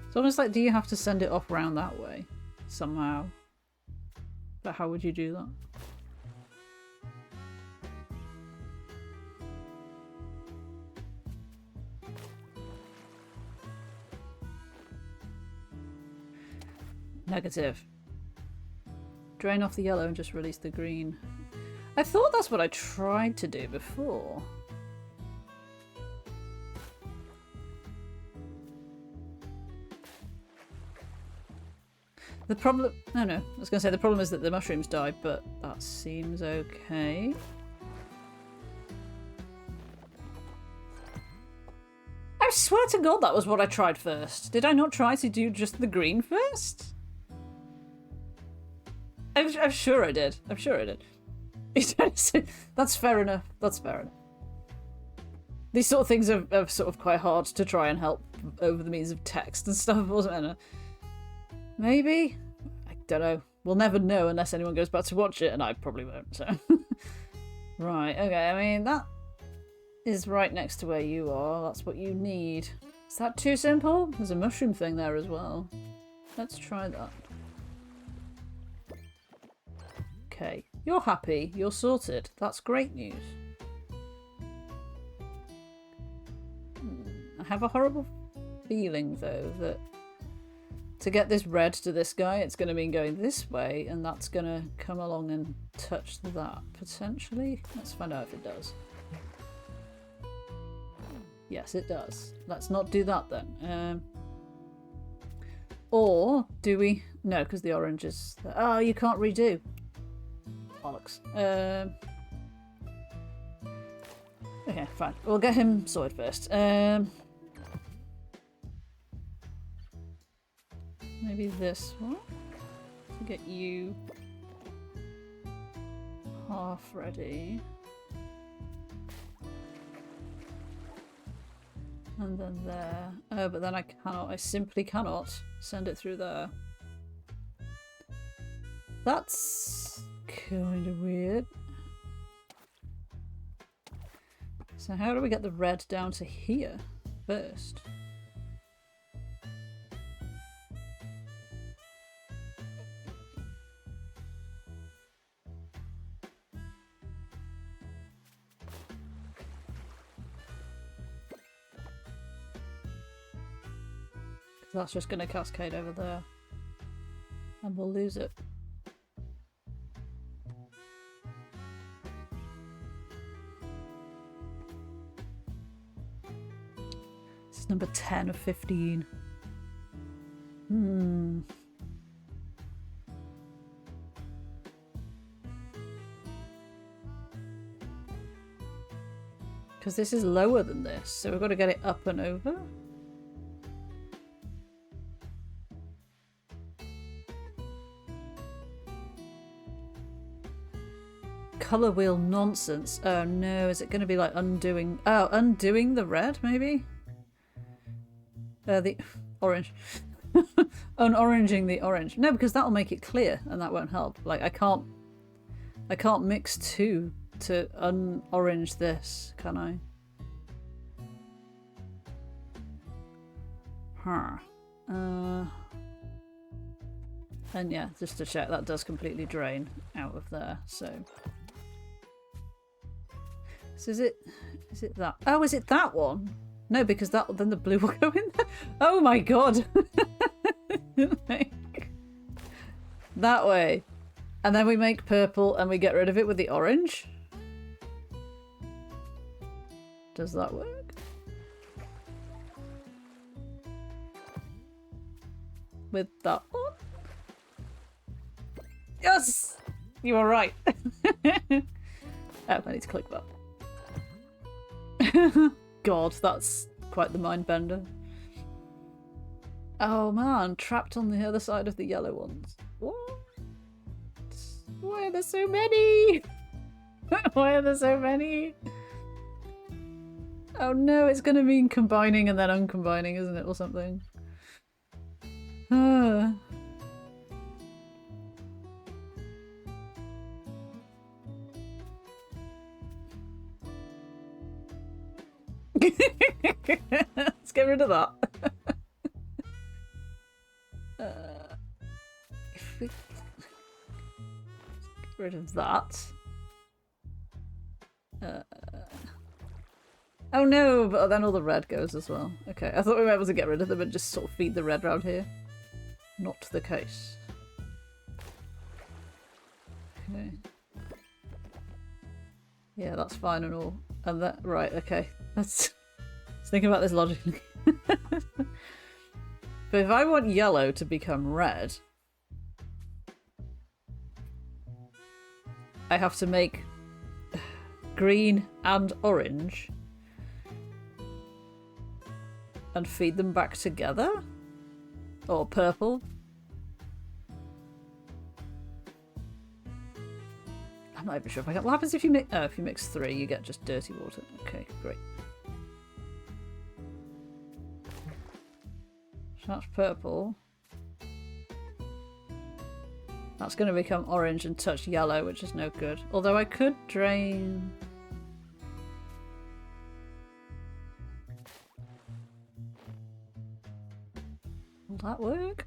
It's almost like, do you have to send it off round that way? Somehow. But how would you do that? Negative. Drain off the yellow and just release the green. I thought that's what I tried to do before. The problem... No, I was going to say the problem is that the mushrooms died, but that seems okay. I swear to God that was what I tried first. Did I not try to do just the green first? I'm sure I did. I'm sure I did. That's fair enough. That's fair enough. These sort of things are sort of quite hard to try and help over the means of text and stuff, wasn't it? Maybe? I don't know. We'll never know unless anyone goes back to watch it, and I probably won't, so... Right, okay, I mean, that is right next to where you are. That's what you need. Is that too simple? There's a mushroom thing there as well. Let's try that. Okay. You're happy. You're sorted. That's great news. I have a horrible feeling, though, that to get this red to this guy, it's going to mean going this way, and that's going to come along and touch that, potentially. Let's find out if it does. Yes, it does. Let's not do that, then. Or, do we... No, because the orange is... Oh, you can't redo. Bollocks. Okay, fine. We'll get him sorted first. Maybe this one? To get you half ready. And then there. Oh, but then I cannot. I simply cannot send it through there. That's kind of weird. So how do we get the red down to here first? That's just going to cascade over there. And we'll lose it. This is number 10 of 15. Because this is lower than this, so we've got to get it up and over. Colour wheel nonsense. Oh no, is it going to be like undoing... Oh, undoing the red, maybe? The orange. Unoranging the orange. No, because that'll make it clear, and that won't help. Like, I can't mix two to un-orange this, can I? And yeah, just to check, that does completely drain out of there, so... So is it that? Oh, is it that one? No, because then the blue will go in there. Oh my god! That way. And then we make purple and we get rid of it with the orange? Does that work? With that one? Yes! You were right. Oh, I need to click that. God, that's quite the mind bender. Oh man, trapped on the other side of the yellow ones. What? Why are there so many? Why are there so many? Oh no, it's gonna mean combining and then uncombining, isn't it, or something? Let's get rid of that. If we get rid of that. Oh no, but then all the red goes as well. Okay, I thought we were able to get rid of them and just sort of feed the red round here. Not the case. Okay. Yeah, that's fine and all. And that, right, okay. Let's think about this logically. But if I want yellow to become red, I have to make green and orange and feed them back together? Or purple? I'm not even sure if I got... What happens if you mix... Oh, if you mix 3, you get just dirty water. Okay, great. So that's purple. That's going to become orange and touch yellow, which is no good. Although I could drain... Will that work?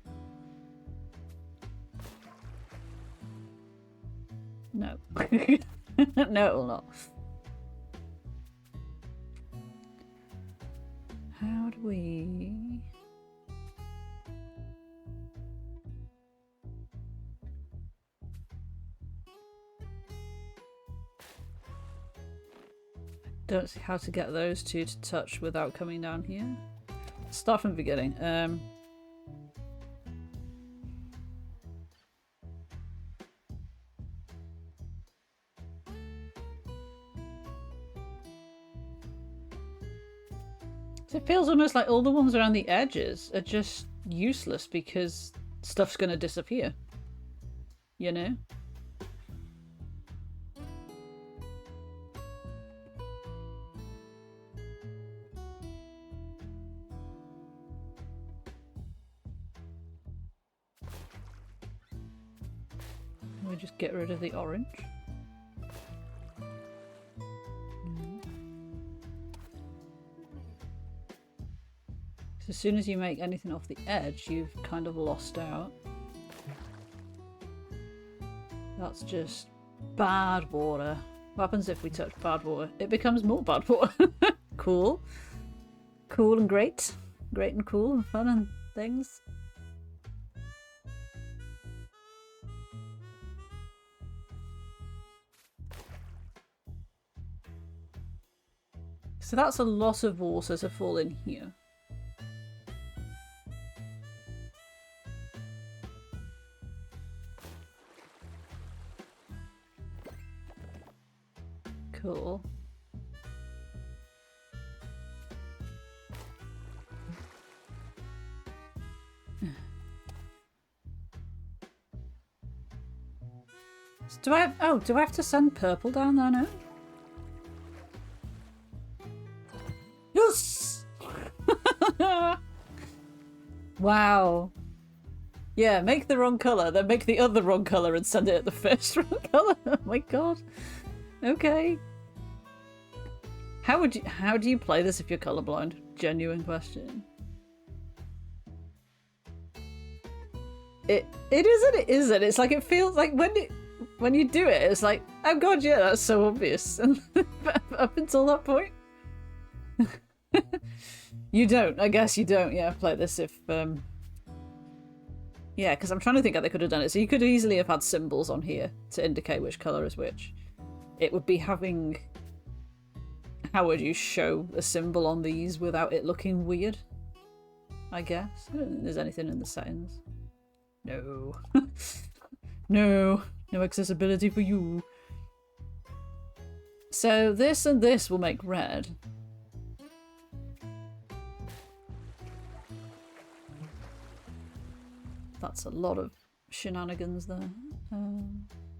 No. No, it will not. How do we... Don't see how to get those two to touch without coming down here. Let's start from the beginning. It feels almost like all the ones around the edges are just useless because stuff's going to disappear. You know? we just get rid of the orange? So as soon as you make anything off the edge, you've kind of lost out. That's just bad water. What happens if we touch bad water? It becomes more bad water. Cool. Cool and great. Great and cool and fun and things. So that's a lot of water to fall in here. Cool. Do I have to send purple down there now? Yes! Wow. Yeah, make the wrong colour, then make the other wrong colour and send it at the first wrong colour. Oh my god. Okay. How do you play this if you're colourblind? Genuine question. It is and it isn't. It's like it feels like when you do it, it's like, oh god, yeah, that's so obvious. And up until that point. You don't. I guess you don't. Yeah, play this if yeah, because I'm trying to think how they could have done it. So you could easily have had symbols on here to indicate which colour is which. It would be having... How would you show a symbol on these without it looking weird? I guess. I don't think there's anything in the settings. No. No. No accessibility for you. So this and this will make red. That's a lot of shenanigans there.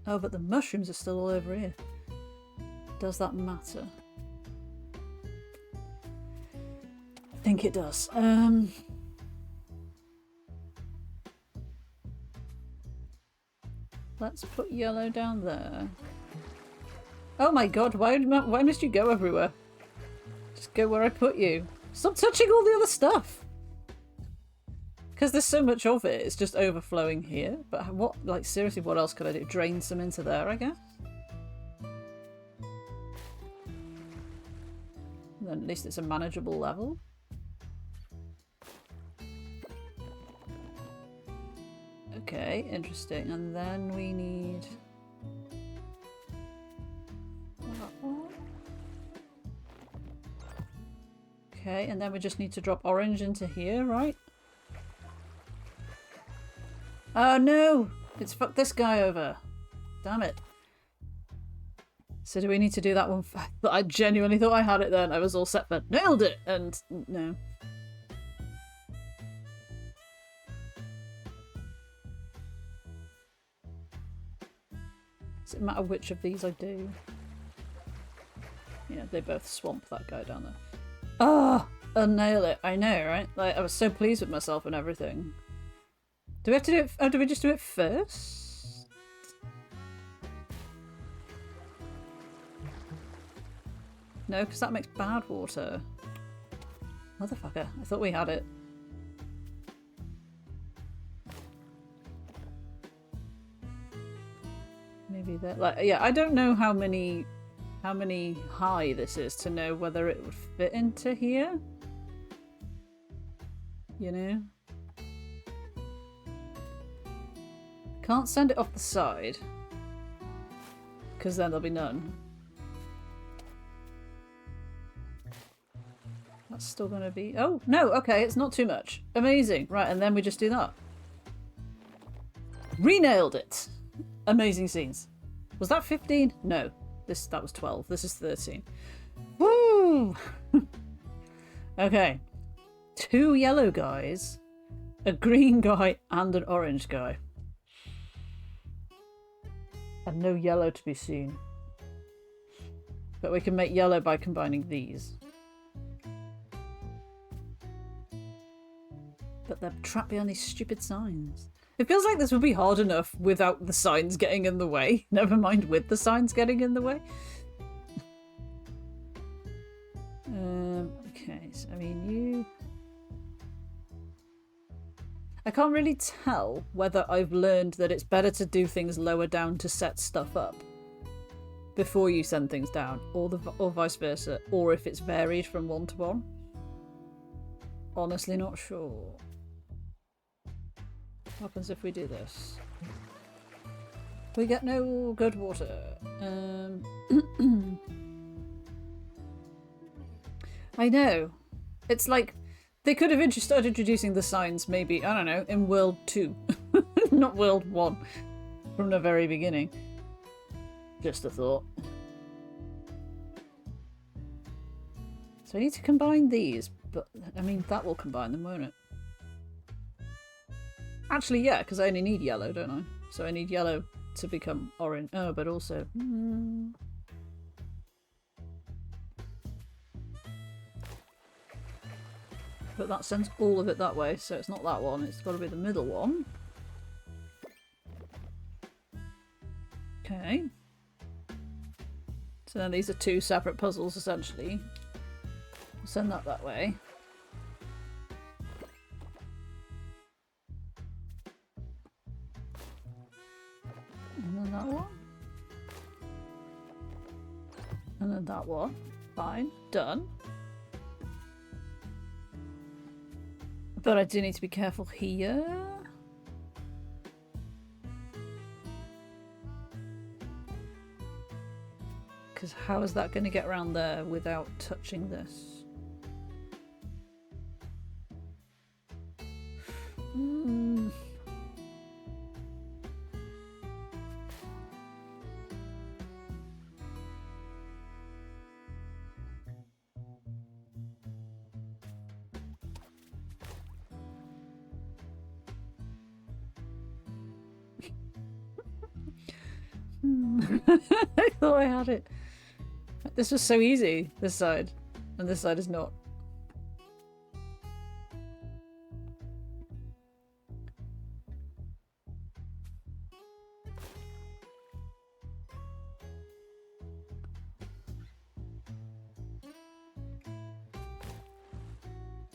Oh, but the mushrooms are still all over here. Does that matter? I think it does. Let's put yellow down there. Oh my god, why must you go everywhere? Just go where I put you. Stop touching all the other stuff! Because there's so much of it, it's just overflowing here. But what, like, seriously, what else could I do? Drain some into there, I guess? And then at least it's a manageable level. Okay, interesting. And then we need... Okay, and then we just need to drop orange into here, right? Oh no! It's fucked this guy over. Damn it. So do we need to do that one? I genuinely thought I had it then. I was all set for nailed it! And no. Does it matter which of these I do? Yeah, they both swamp that guy down there. Ah! Oh, nail it. I know, right? Like, I was so pleased with myself and everything. Do we have to do it? Oh, do we just do it first? No, because that makes bad water. Motherfucker. I thought we had it. Maybe that. Like, yeah, I don't know how many high this is to know whether it would fit into here. You know? Can't send it off the side. Because then there'll be none. That's still going to be... Oh, no, okay, it's not too much. Amazing. Right, and then we just do that. Re-nailed it. Amazing scenes. Was that 15? No. That was 12. This is 13. Woo! Okay. 2 yellow guys, a green guy, and an orange guy. And no yellow to be seen. But we can make yellow by combining these. But they're trapped behind these stupid signs. It feels like this would be hard enough without the signs getting in the way. Never mind with the signs getting in the way. Okay, so I mean you... I can't really tell whether I've learned that it's better to do things lower down to set stuff up before you send things down, or vice versa, or if it's varied from one to one. Honestly not sure. What happens if we do this? We get no good water. I know. It's like they could have started introducing the signs maybe, I don't know, in World 2. Not World 1. From the very beginning. Just a thought. So I need to combine these, but I mean that will combine them, won't it? Actually, yeah, because I only need yellow, don't I? So I need yellow to become orange. Oh, but also... But that sends all of it that way, so it's not that one. It's got to be the middle one. Okay. So then these are two separate puzzles, essentially. We'll send that way. And then that one. And then that one. Fine. Done. But I do need to be careful here. Because how is that going to get around there without touching this? I thought I had it. This was so easy, this side. And this side is not.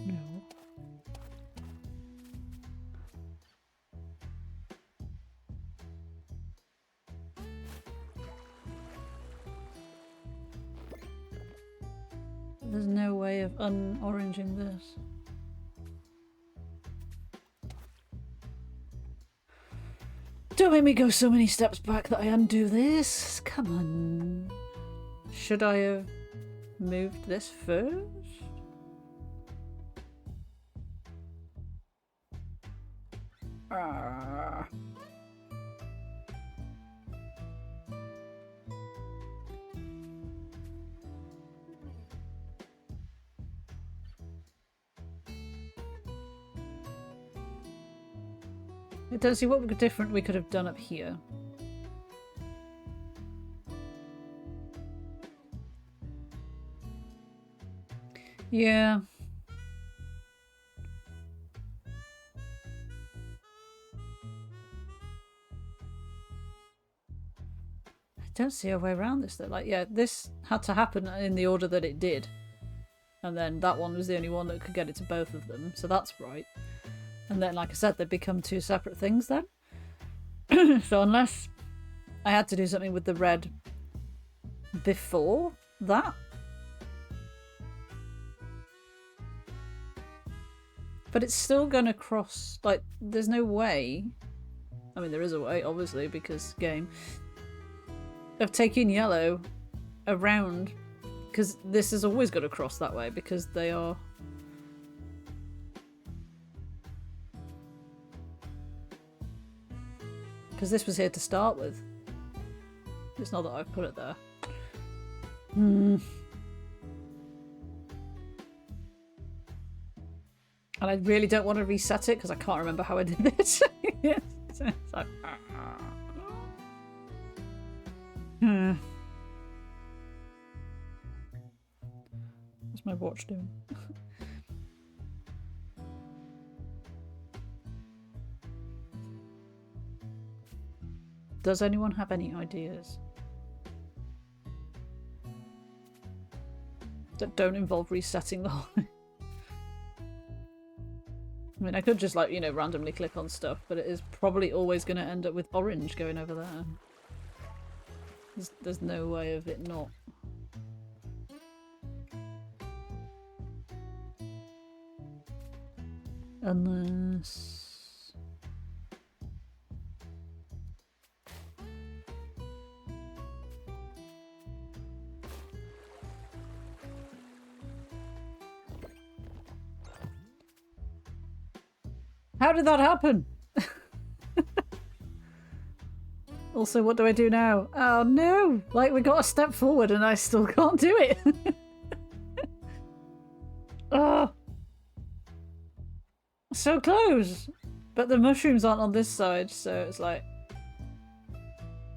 No. There's no way of un-oranging this. Don't make me go so many steps back that I undo this. Come on. Should I have moved this first? I don't see what different we could have done up here. Yeah. I don't see a way around this though. Like, yeah, this had to happen in the order that it did. And then that one was the only one that could get it to both of them. So that's right. And then, like I said, they become two separate things then. So unless I had to do something with the red before that. But it's still gonna cross, like, there's no way. I mean, there is a way, obviously, because game. Of taking yellow around, because this is always going to cross that way, because they are... Because this was here to start with. It's not that I've put it there. And I really don't want to reset it because I can't remember how I did it. Yes. So it's like, What's my watch doing? Does anyone have any ideas that don't involve resetting the whole thing? I mean, I could just, like, you know, randomly click on stuff, but it is probably always going to end up with orange going over there. There's no way of it not. Unless... How did that happen? Also, what do I do now? Oh no! Like, we got a step forward and I still can't do it! Oh! So close! But the mushrooms aren't on this side, so it's like...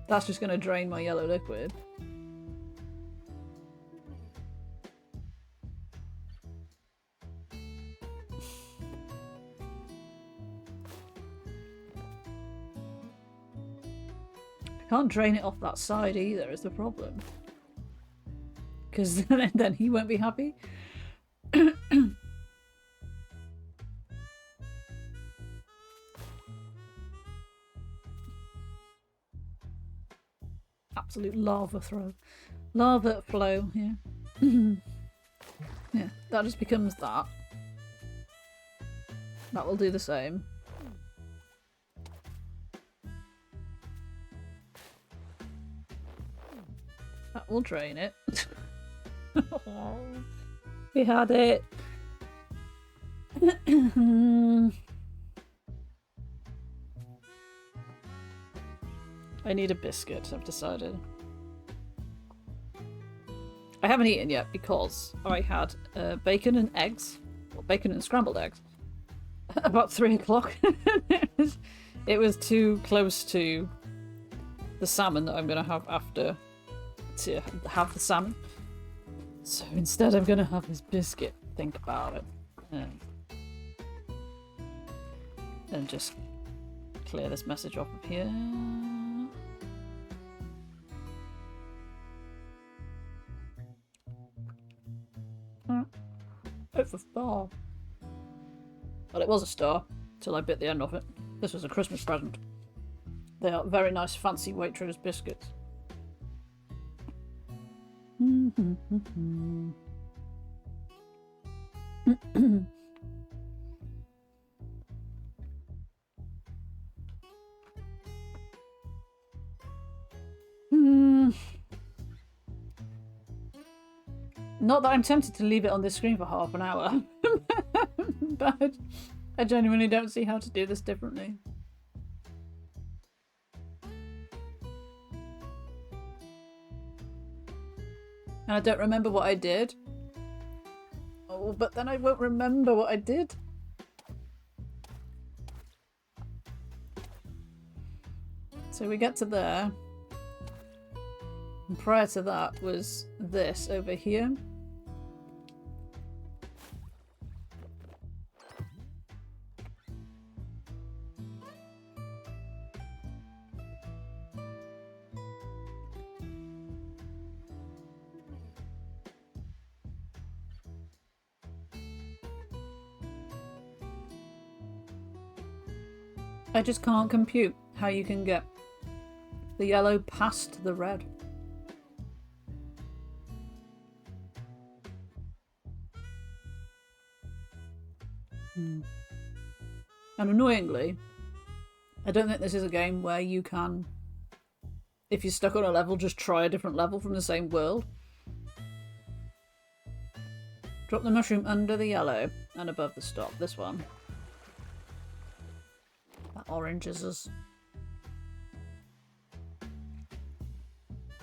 That's just gonna drain my yellow liquid. Can't drain it off that side either is the problem. Because then he won't be happy. Absolute lava throw. Lava flow, yeah. Yeah, that just becomes that. That will do the same. That will drain it. We had it. I need a biscuit, I've decided. I haven't eaten yet because I had bacon and eggs. Well, bacon and scrambled eggs. About 3 o'clock. It was too close to the salmon that I'm going to have after to have the salmon. So instead I'm going to have this biscuit. Think about it. And just clear this message off of here. It's a star. Well, it was a star till I bit the end off it. This was a Christmas present. They are very nice, fancy Waitrose biscuits. Not that I'm tempted to leave it on this screen for half an hour, but I genuinely don't see how to do this differently. And I don't remember what I did. Oh, but then I won't remember what I did. So we get to there. And prior to that was this over here. I just can't compute how you can get the yellow past the red. And annoyingly, I don't think this is a game where you can, if you're stuck on a level, just try a different level from the same world. Drop the mushroom under the yellow and above the stop. This one. That orange is us.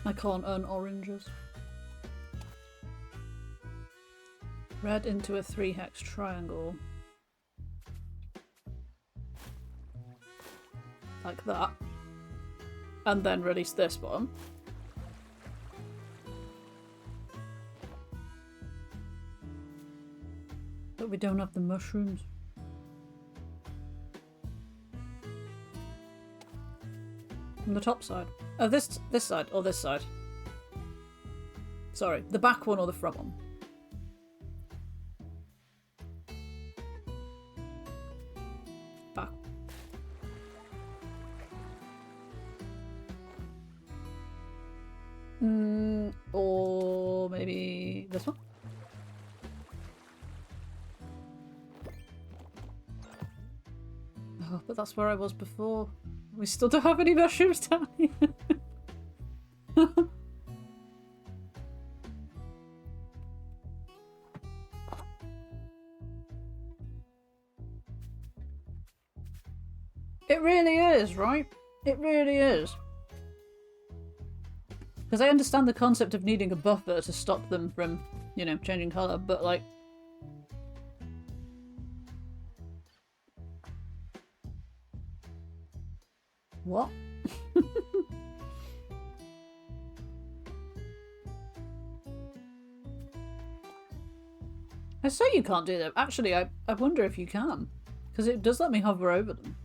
I can't earn oranges. Red into a 3-hex triangle. Like that. And then release this one. But we don't have the mushrooms. On the top side. Oh, this side or this side. Sorry, the back one or the front one. Back. Or maybe this one? Oh, but that's where I was before. We still don't have any mushrooms down here. It really is, right? It really is. Because I understand the concept of needing a buffer to stop them from, you know, changing colour, but like... What? I say you can't do that. Actually, I wonder if you can. Because it does let me hover over them.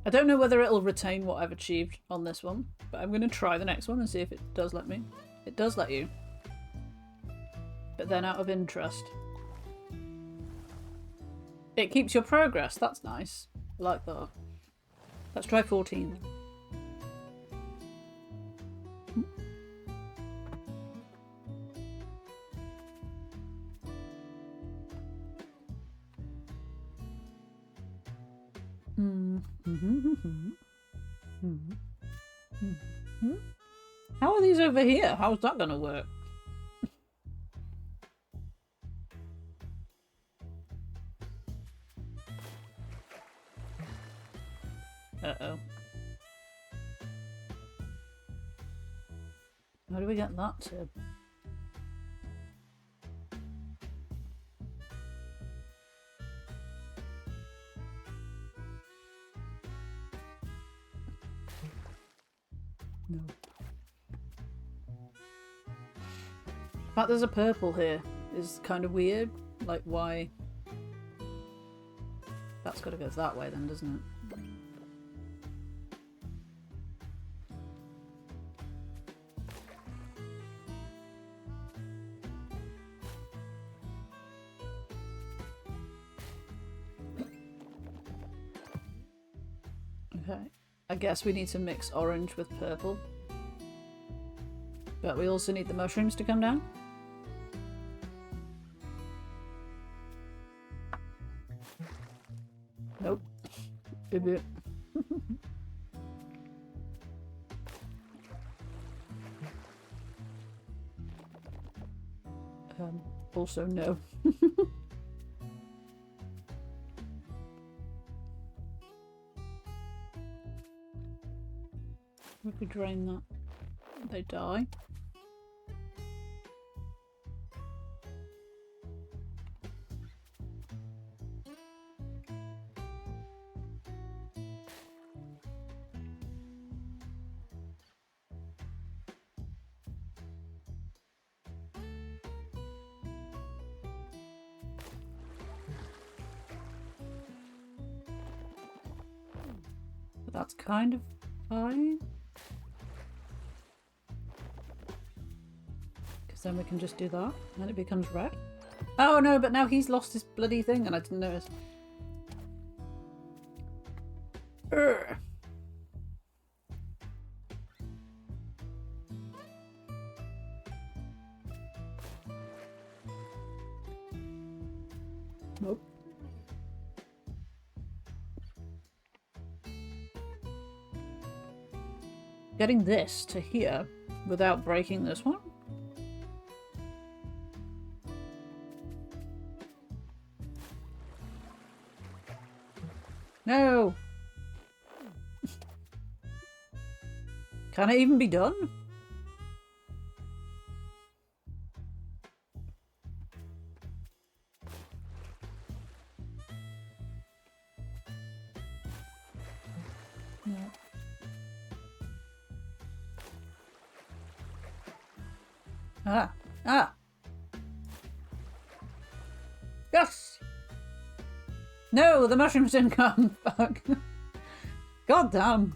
I don't know whether it'll retain what I've achieved on this one, but I'm going to try the next one and see if it does let me. It does let you. But then out of interest. It keeps your progress, that's nice. I like that. Let's try 14 then. How are these over here? How's that gonna work? Uh-oh. How do we get that to? No. The fact there's a purple here is kind of weird. Like, why? That's got to go that way then, doesn't it? Okay. I guess we need to mix orange with purple. But we also need the mushrooms to come down. Nope. Idiot. Also no. If we drain that, they die. But that's kind of fine. Then we can just do that, and it becomes red. Oh no, but now he's lost his bloody thing and I didn't notice. Urgh. Nope. Getting this to here without breaking this one? No! Can it even be done? No. Ah! Ah! Yes! No, the mushrooms didn't come. Fuck. God damn.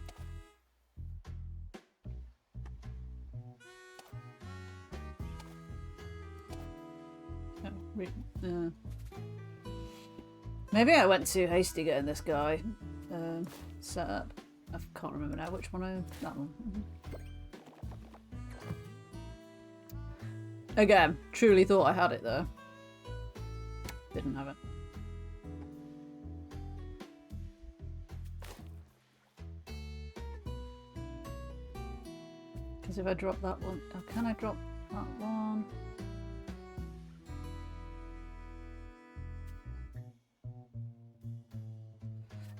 Maybe I went too hasty getting this guy set up. I can't remember now which one that one. Again, truly thought I had it though. Didn't have it. Because if I drop that one, oh, can I drop that one?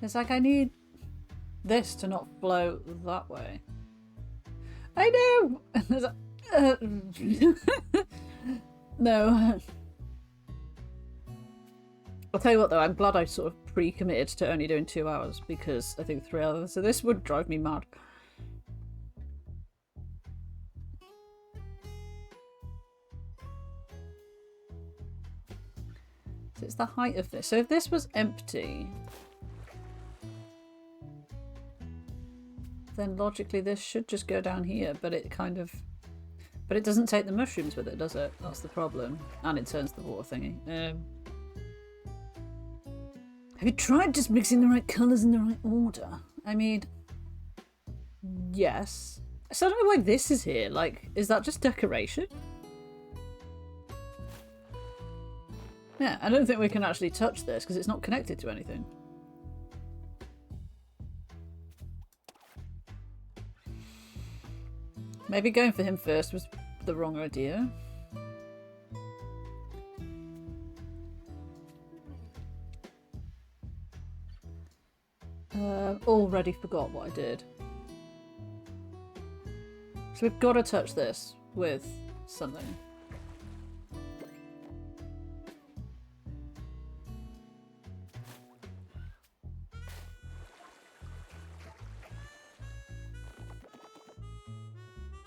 It's like I need this to not flow that way. I know! No. I'll tell you what though, I'm glad I sort of pre-committed to only doing 2 hours because I think 3 hours, so this would drive me mad. So it's the height of this. So if this was empty, then logically this should just go down here, but it kind of... But it doesn't take the mushrooms with it, does it? That's the problem. And it turns the water thingy. Have you tried just mixing the right colours in the right order? I mean... Yes. So I don't know why this is here. Like, is that just decoration? Yeah, I don't think we can actually touch this because it's not connected to anything. Maybe going for him first was the wrong idea. Already forgot what I did. So we've got to touch this with something.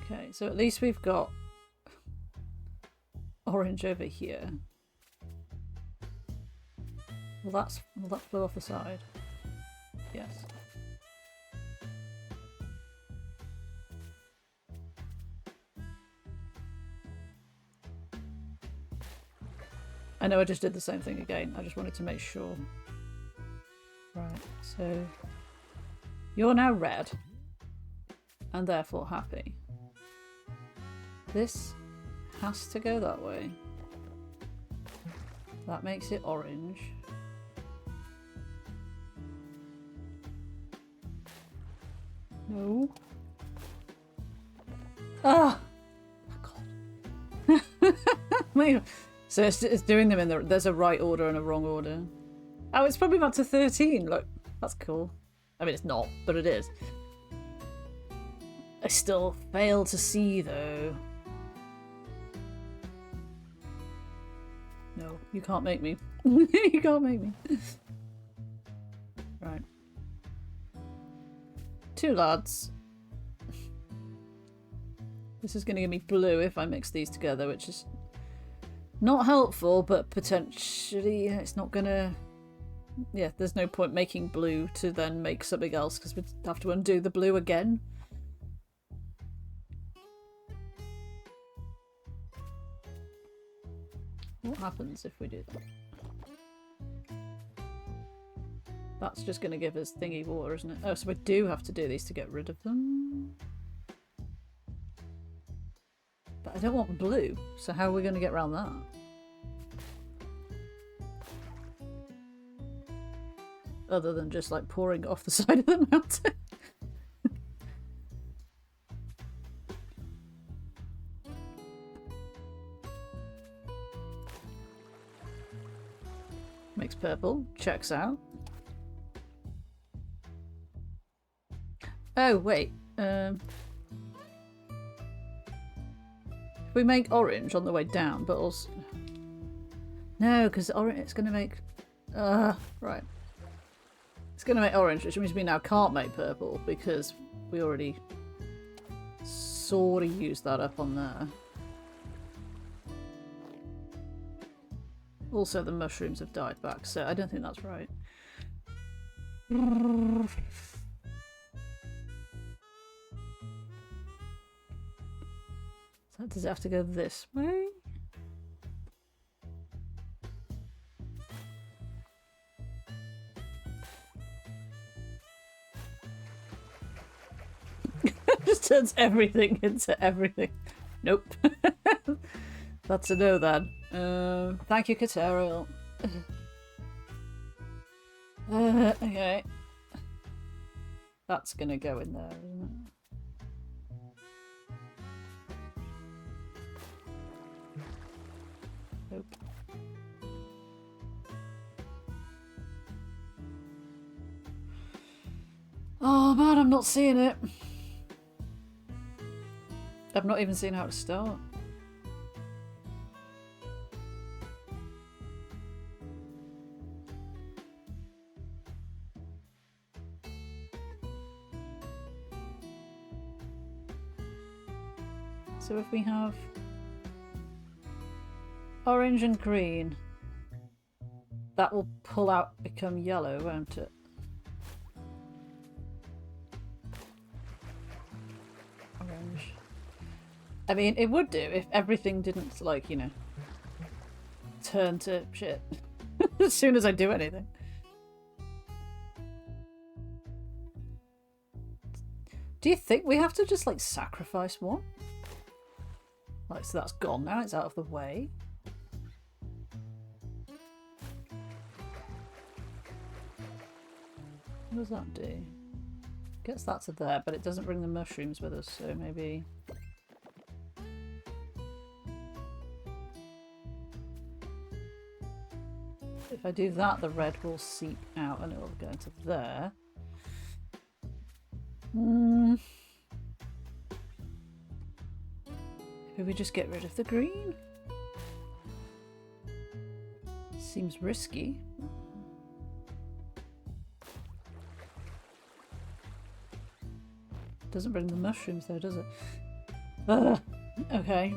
Okay, so at least we've got orange over here. Will that flow off the side? Yes. I know I just did the same thing again. I just wanted to make sure. Right, so you're now red and therefore happy. This has to go that way. That makes it orange. No. Ah! Oh, God. So it's doing them in the... There's a right order and a wrong order. Oh, it's probably up to 13. Look, that's cool. I mean, it's not, but it is. I still fail to see, though. No, you can't make me. You can't make me. Right. 2 lads. This is going to give me blue if I mix these together, which is not helpful, but potentially it's not going to... Yeah, there's no point making blue to then make something else because we'd have to undo the blue again. What happens if we do that? That's just going to give us thingy water, isn't it? Oh, so we do have to do these to get rid of them. But I don't want blue, so how are we going to get around that? Other than just like pouring it off the side of the mountain. Makes purple. Checks out. Oh, wait. If we make orange on the way down, but also... No, because orange, it's going to make... right. It's going to make orange, which means we now can't make purple, because we already sort of used that up on there. Also, the mushrooms have died back, so I don't think that's right. So does it have to go this way? Just turns everything into everything. Nope. That's a no then. Thank you, Kateriel. Okay. That's gonna go in there, isn't it? Nope. Oh man, I'm not seeing it. I've not even seen how to start. So if we have orange and green, that will pull out, become yellow, won't it? Orange. I mean, it would do if everything didn't, like, you know, turn to shit as soon as I do anything. Do you think we have to just, like, sacrifice one? Like, so that's gone now, it's out of the way. What does that do? Gets that to there, but it doesn't bring the mushrooms with us, so maybe... If I do that, the red will seep out and it will go into there. Maybe we just get rid of the green? Seems risky. Doesn't bring the mushrooms though, does it? Ugh. Okay.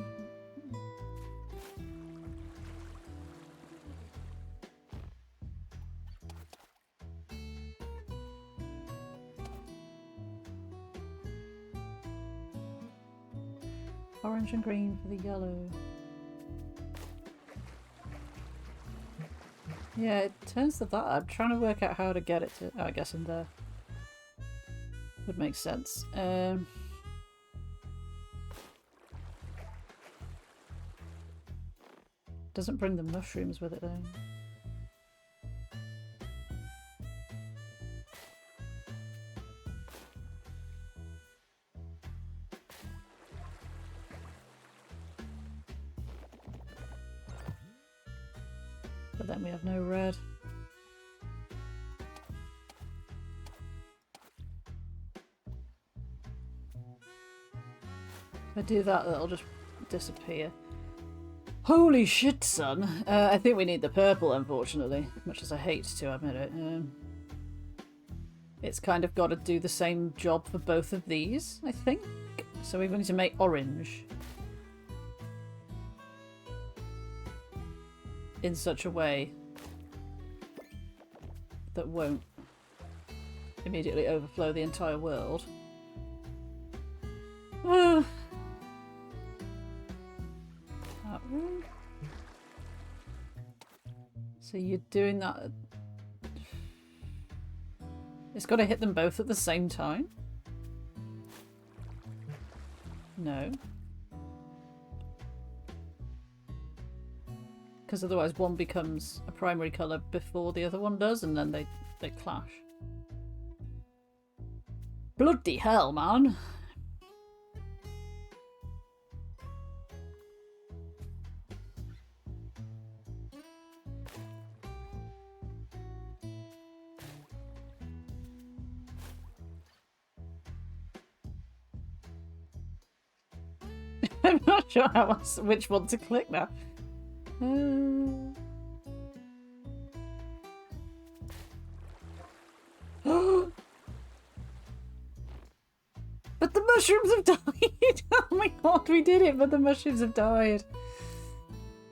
Orange and green for the yellow. Yeah, it turns to that. I'm trying to work out how to get it to... Oh, I guess in there. Would make sense. Doesn't bring the mushrooms with it though. But then we have no red. If I do that, that'll just disappear. Holy shit, son! I think we need the purple, unfortunately. Much as I hate to admit it. It's kind of got to do the same job for both of these, I think. So we're going to make orange. In such a way that won't immediately overflow the entire world. That one. So you're doing that. It's got to hit them both at the same time? No. Because otherwise one becomes a primary colour before the other one does, and then they clash. Bloody hell, man! I'm not sure which one to click now. But the mushrooms have died! Oh my god, we did it, but the mushrooms have died.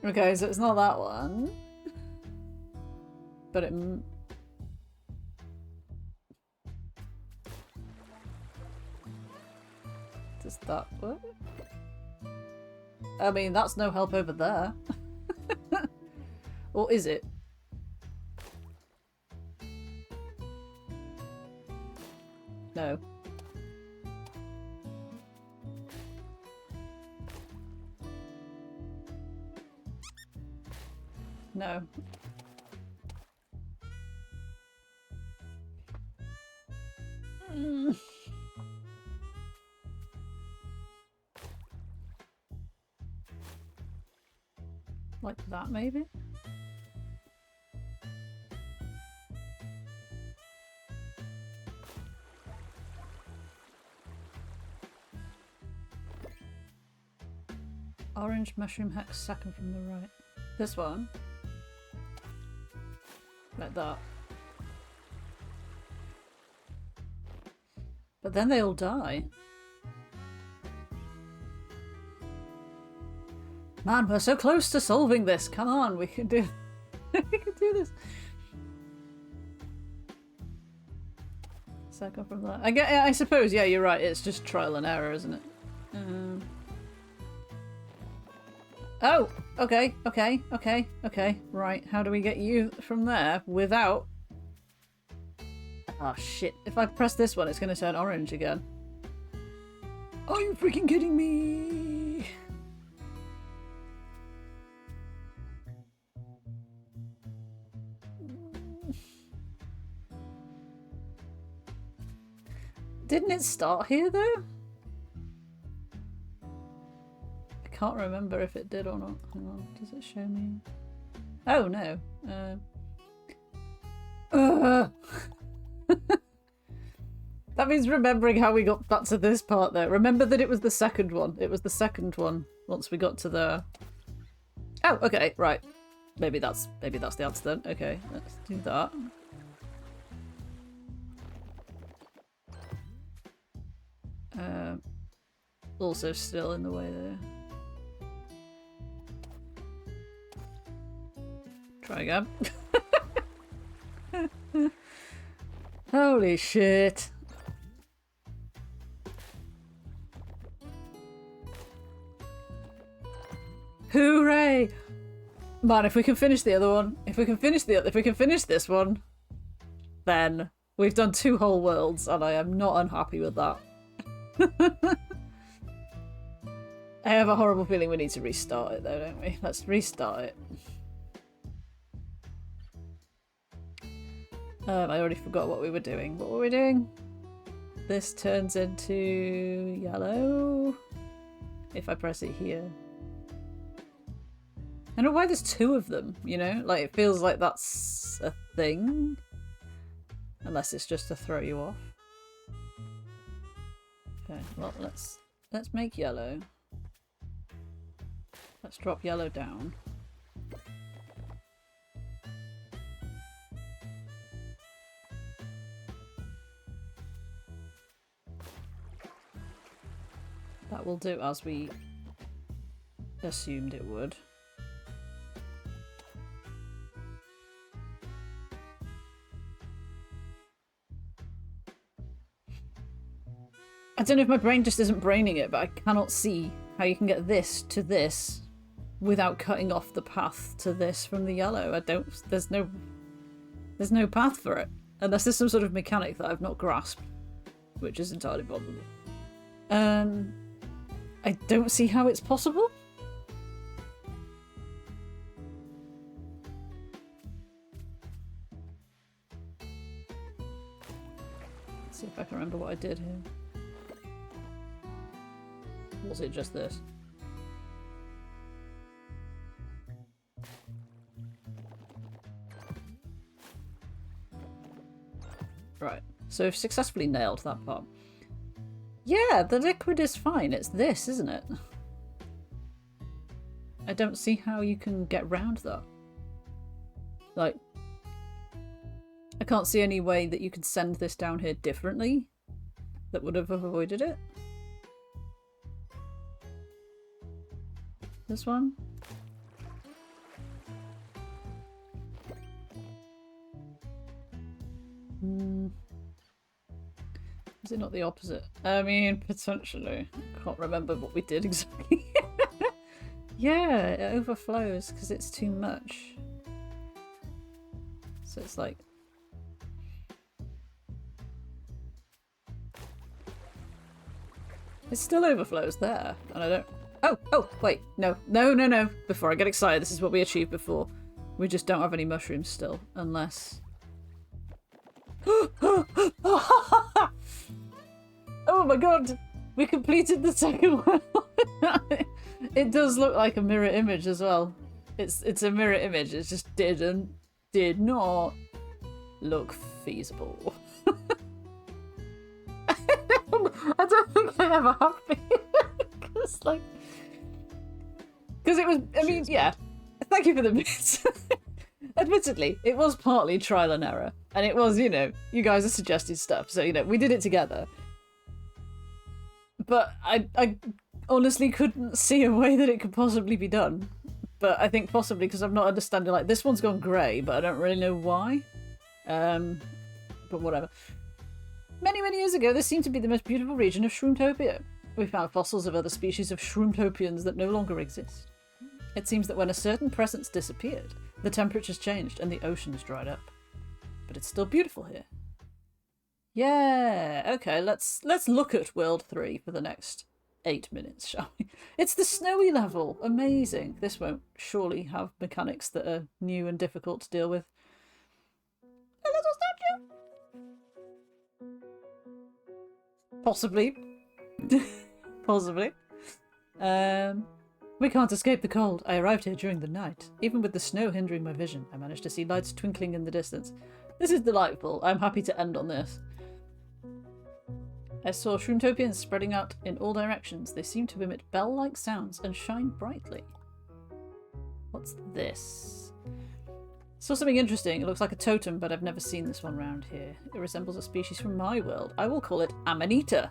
Okay, so it's not that one. But it... Does that work? I mean, that's no help over there. Or is it? No. No. Like that, maybe? Orange mushroom hex second from the right. This one? Like that. But then they all die. Man, we're so close to solving this. Come on, we can do we can do this. Second from that. I suppose, yeah, you're right. It's just trial and error, isn't it? Oh, okay. Right, how do we get you from there without... Oh shit, if I press this one, it's going to turn orange again. Are you freaking kidding me? Didn't it start here though? I can't remember if it did or not. Hang on, does it show me? Oh no. That means remembering how we got back to this part there. Remember that it was the second one. It was the second one once we got to the... Oh, okay, right. Maybe that's the answer then. Okay, let's do that. Also still in the way there. Try again. Holy shit. Hooray! Man, if we can finish the other one, if we can finish this one, then we've done 2 whole worlds, and I am not unhappy with that. I have a horrible feeling we need to restart it though, don't we? Let's restart it. I already forgot what we were doing. What were we doing? This turns into yellow. If I press it here. I don't know why there's 2 of them, you know? Like, it feels like that's a thing. Unless it's just to throw you off. Okay, well, let's make yellow. Let's drop yellow down. That will do as we assumed it would. I don't know if my brain just isn't braining it, but I cannot see how you can get this to this without cutting off the path to this from the yellow. There's no path for it. Unless there's some sort of mechanic that I've not grasped, which is entirely possible. I don't see how it's possible. Let's see if I can remember what I did here. Was it just this? Right, so we've successfully nailed that part. Yeah, the liquid is fine. It's this, isn't it? I don't see how you can get round that. Like, I can't see any way that you could send this down here differently that would have avoided it. This one? Is it not the opposite? I mean, potentially. I can't remember what we did exactly. Yeah, it overflows because it's too much. So it's like... It still overflows there, and I don't... Oh, wait, no. Before I get excited, this is what we achieved before. We just don't have any mushrooms still, unless... Oh my god! We completed the second one! It does look like a mirror image as well. It's a mirror image, it just did not look feasible. I don't think I ever have been. Because it was, I mean, yeah. Thank you for the bits. Admittedly, it was partly trial and error. And it was, you guys have suggested stuff. So, we did it together. But I honestly couldn't see a way that it could possibly be done. But I think possibly because I'm not understanding, like, this one's gone grey, but I don't really know why. But whatever. Many, many years ago, this seemed to be the most beautiful region of Shroomtopia. We found fossils of other species of Shroomtopians that no longer exist. It seems that when a certain presence disappeared, the temperatures changed and the oceans dried up. But it's still beautiful here. Yeah, okay, let's look at World 3 for the next 8 minutes, shall we? It's the snowy level. Amazing. This won't surely have mechanics that are new and difficult to deal with. A little statue? Possibly. Possibly. We can't escape the cold. I arrived here during the night. Even with the snow hindering my vision, I managed to see lights twinkling in the distance. This is delightful. I'm happy to end on this. I saw Shroomtopians spreading out in all directions. They seem to emit bell-like sounds and shine brightly. What's this? Saw something interesting. It looks like a totem, but I've never seen this one round here. It resembles a species from my world. I will call it Amanita.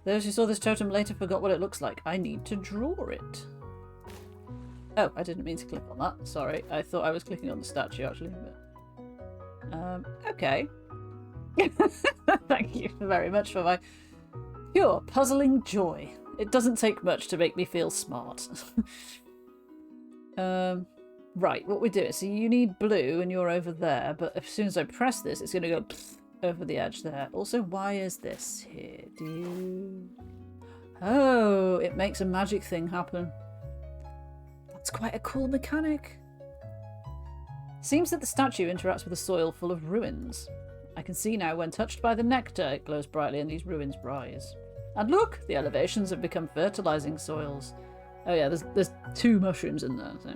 Those who saw this totem later forgot what it looks like. I need to draw it. Oh, I didn't mean to click on that. Sorry. I thought I was clicking on the statue, actually. But... okay. Thank you very much for my pure puzzling joy. It doesn't take much to make me feel smart. Right, what we do, so you need blue and you're over there, but as soon as I press this, it's going to go over the edge there. Also, why is this here? Do you... Oh, it makes a magic thing happen. That's quite a cool mechanic. Seems that the statue interacts with a soil full of ruins. I can see now when touched by the nectar, it glows brightly and these ruins rise. And look, the elevations have become fertilizing soils. Oh yeah, there's 2 mushrooms in there, so...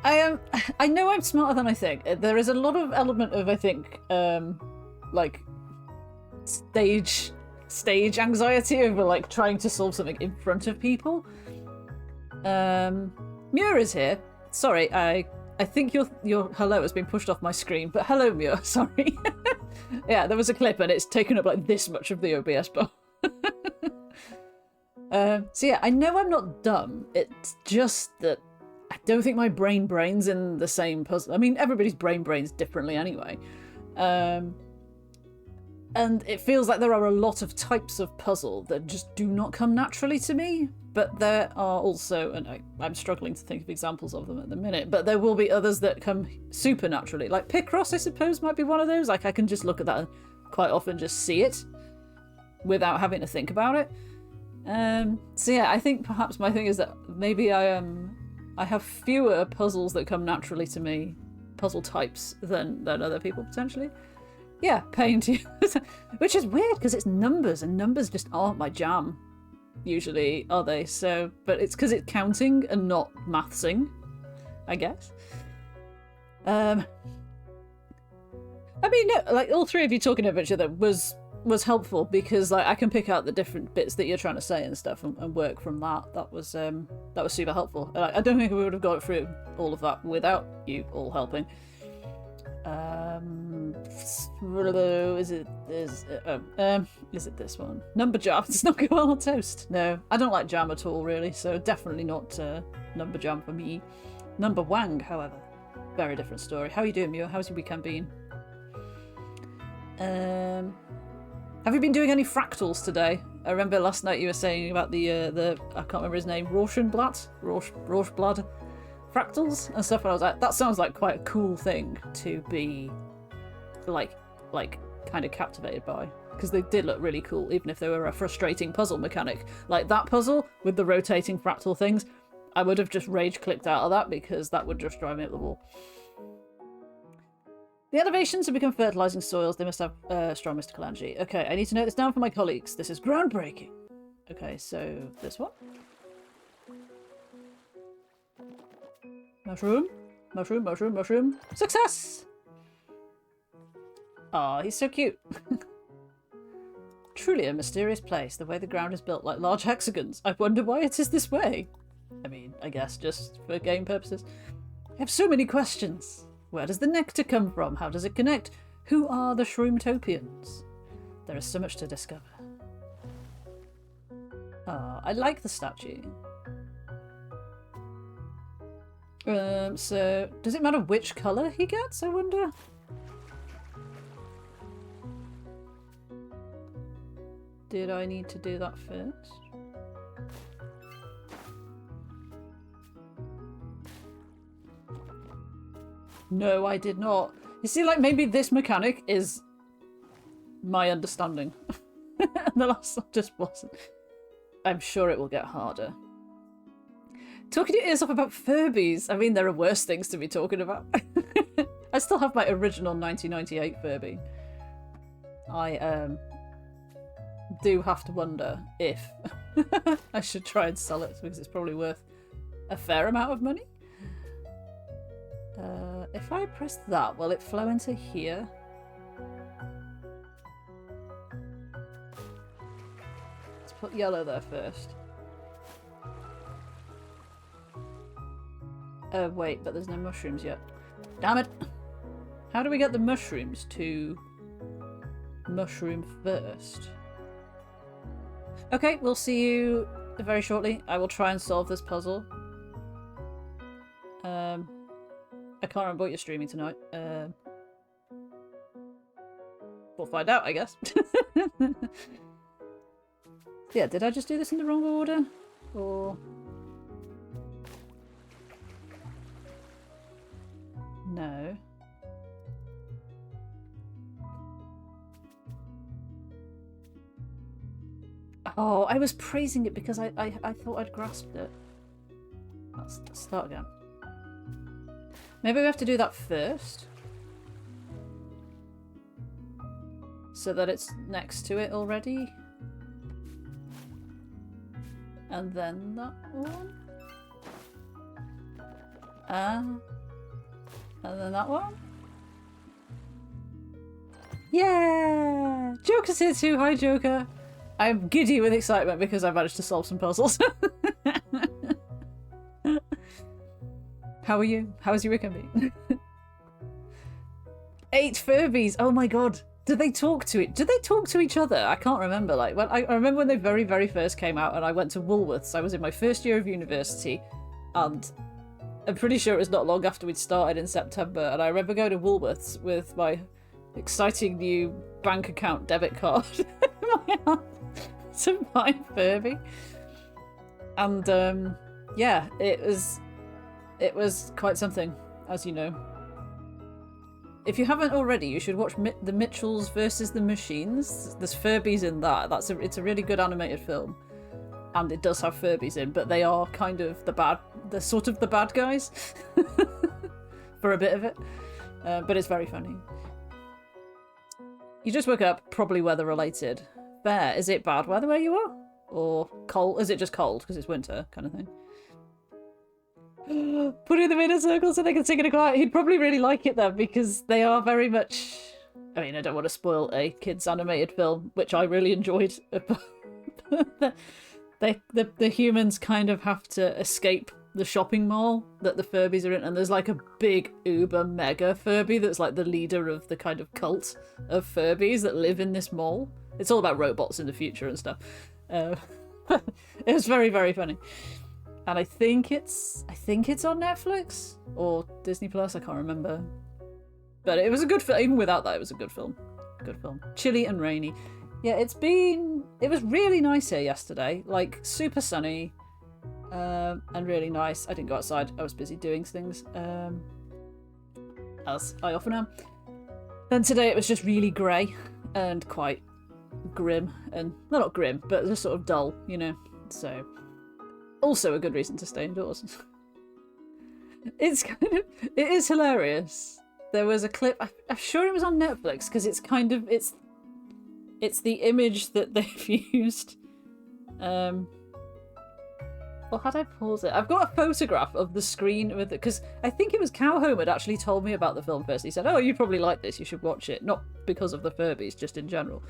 I know I'm smarter than I think. There is a lot of element of, I think, like, stage anxiety over, like, trying to solve something in front of people. Muir is here. Sorry, I think your hello has been pushed off my screen, but hello, Muir, sorry. Yeah, there was a clip and it's taken up, like, this much of the OBS bar. So yeah, I know I'm not dumb. It's just that I don't think my brain's in the same puzzle. I mean, everybody's brains differently anyway. And it feels like there are a lot of types of puzzle that just do not come naturally to me. But there are also, and I'm struggling to think of examples of them at the minute, but there will be others that come super naturally. Like Picross, I suppose, might be one of those. Like I can just look at that and quite often just see it without having to think about it. So yeah, I think perhaps my thing is that maybe I have fewer puzzles that come naturally to me, puzzle types, than other people potentially. Yeah, paint, which is weird because it's numbers and numbers just aren't my jam. Usually, are they? So, but it's because it's counting and not mathsing, I guess. I mean, no, like all 3 of you talking over each other was helpful because like I can pick out the different bits that you're trying to say and stuff and work from that. That was super helpful. I don't think we would have got through all of that without you all helping. Is it this one? Number jam. It's not go well on toast. No, I don't like jam at all, really. So definitely not number jam for me. Number wang, however, very different story. How are you doing, Mio? How's your weekend been? Have you been doing any fractals today? I remember last night you were saying about the I can't remember his name, Rauschenblatt fractals and stuff, and I was like, that sounds like quite a cool thing to be like kind of captivated by, because they did look really cool, even if they were a frustrating puzzle mechanic. Like that puzzle with the rotating fractal things, I would have just rage clicked out of that because that would just drive me up the wall. The elevations have become fertilizing soils. They must have strong mystical energy. Okay, I need to note this down for my colleagues. This is groundbreaking. Okay, so this one. Mushroom. Mushroom, mushroom, mushroom. Success! Aw, he's so cute. Truly a mysterious place. The way the ground is built like large hexagons. I wonder why it is this way. I mean, I guess just for game purposes. I have so many questions. Where does the nectar come from? How does it connect? Who are the Shroomtopians? There is so much to discover. Ah, I like the statue. So, does it matter which colour he gets, I wonder? Did I need to do that first? No, I did not. You see, like, maybe this mechanic is my understanding. And the last one just wasn't. I'm sure it will get harder. Talking your ears off about Furbies. I mean, there are worse things to be talking about. I still have my original 1998 Furby. I do have to wonder if I should try and sell it, because it's probably worth a fair amount of money. If I press that, will it flow into here? Let's put yellow there first. Wait, but there's no mushrooms yet. Damn it! How do we get the mushrooms to mushroom first? Okay, we'll see you very shortly. I will try and solve this puzzle. I can't remember what you're streaming tonight. We'll find out, I guess. Yeah, did I just do this in the wrong order? Or... no. Oh, I was praising it because I thought I'd grasped it. Let's start again. Maybe we have to do that first. So that it's next to it already. And then that one. And then that one. Yeah! Joker's here too. Hi, Joker. I'm giddy with excitement because I managed to solve some puzzles. How are you? How's your weekend? 8 Furbies! Oh my god! Did they talk to it? Did they talk to each other? I can't remember. Like, when I remember when they very, very first came out, and I went to Woolworths. I was in my first year of university, and I'm pretty sure it was not long after we'd started in September. And I remember going to Woolworths with my exciting new bank account debit card in my hand to buy Furby. And yeah, it was quite something, as you know. If you haven't already, you should watch The Mitchells versus the Machines. There's Furbies in that. It's a really good animated film, and it does have Furbies in, but they are kind of they're sort of the bad guys for a bit of it. But it's very funny. You just woke up, probably weather related. Bear, is it bad weather where you are, or cold? Is it just cold because it's winter kind of thing? Putting them in a circle so they can sing in a choir. He'd probably really like it then, because they are very much... I mean, I don't want to spoil a kids animated film, which I really enjoyed. The humans kind of have to escape the shopping mall that the Furbies are in, and there's like a big uber mega Furby that's like the leader of the kind of cult of Furbies that live in this mall. It's all about robots in the future and stuff. It was very, very funny. And I think it's on Netflix or Disney Plus. I can't remember. But it was a good film. Even without that, it was a good film. Good film. Chilly and rainy. Yeah, it was really nice here yesterday. Like, super sunny. And really nice. I didn't go outside. I was busy doing things. As I often am. Then today it was just really grey and quite grim. And, well, not grim, but just sort of dull, you know. So, also a good reason to stay indoors. It is hilarious. There was a clip, I'm sure it was on Netflix, because it's the image that they've used. Or had I paused it? I've got a photograph of the screen with it, because I think it was Cowhome had actually told me about the film first. He said, oh, you probably like this, you should watch it. Not because of the Furbies, just in general.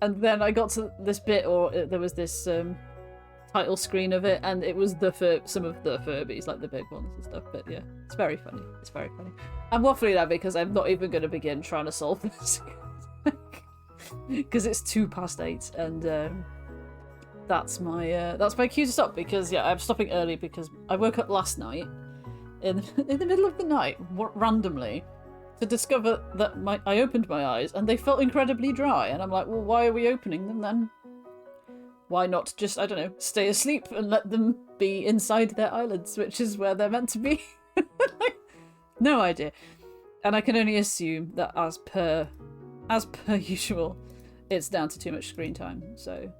And then I got to this bit, or there was this title screen of it, and it was some of the Furbies, like the big ones and stuff. But yeah, it's very funny. It's very funny. I'm waffling now because I'm not even going to begin trying to solve this. Because it's 8:02, and that's my cue to stop. Because yeah, I'm stopping early because I woke up last night in the middle of the night randomly to discover that I opened my eyes and they felt incredibly dry, and I'm like, well, why are we opening them then? Why not just, I don't know, stay asleep and let them be inside their eyelids, which is where they're meant to be? Like, no idea. And I can only assume that as per usual, it's down to too much screen time. So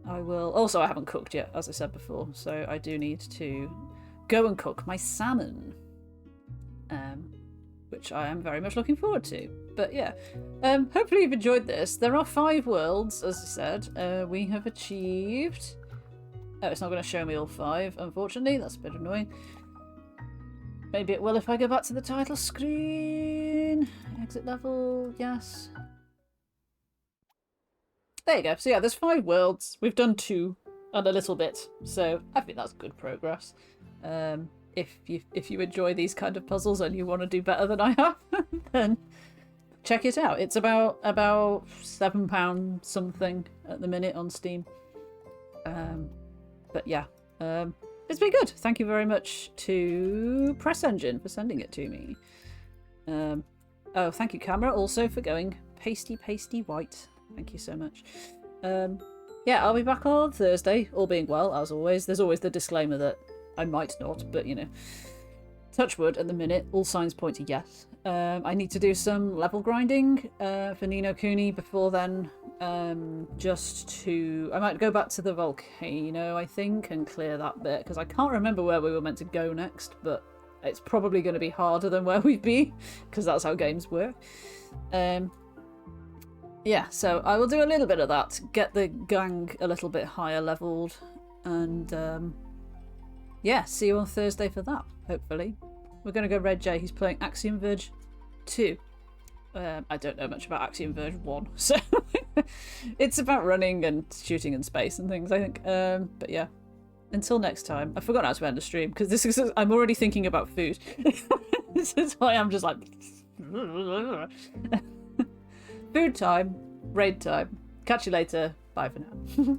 I will... Also, I haven't cooked yet, as I said before, so I do need to go and cook my salmon. Which I am very much looking forward to. But yeah, hopefully you've enjoyed this. There are 5 worlds, as I said. We have achieved... Oh, it's not going to show me all 5, unfortunately. That's a bit annoying. Maybe it will if I go back to the title screen. Exit level, yes. There you go. So yeah, there's 5 worlds. We've done 2 and a little bit. So I think that's good progress. If you enjoy these kind of puzzles and you want to do better than I have, then check it out. It's about £7 something at the minute on Steam. But yeah, it's been good. Thank you very much to Press Engine for sending it to me. Oh, thank you, Camera, also for going pasty white. Thank you so much. Yeah, I'll be back on Thursday, all being well, as always. There's always the disclaimer that I might not, but you know, touch wood at the minute, all signs point to yes. I need to do some level grinding for Ni no Kuni before then, I might go back to the volcano, I think, and clear that bit, because I can't remember where we were meant to go next, but it's probably going to be harder than where we've been, because that's how games work. Yeah, so I will do a little bit of that, get the gang a little bit higher leveled, and yeah, see you on Thursday for that, hopefully. We're going to go Red J, he's playing Axiom Verge 2. I don't know much about Axiom Verge 1, so it's about running and shooting in space and things, I think. But yeah, until next time. I forgot how to end the stream, because I'm already thinking about food. This is why I'm just like... Food time, raid time. Catch you later. Bye for now.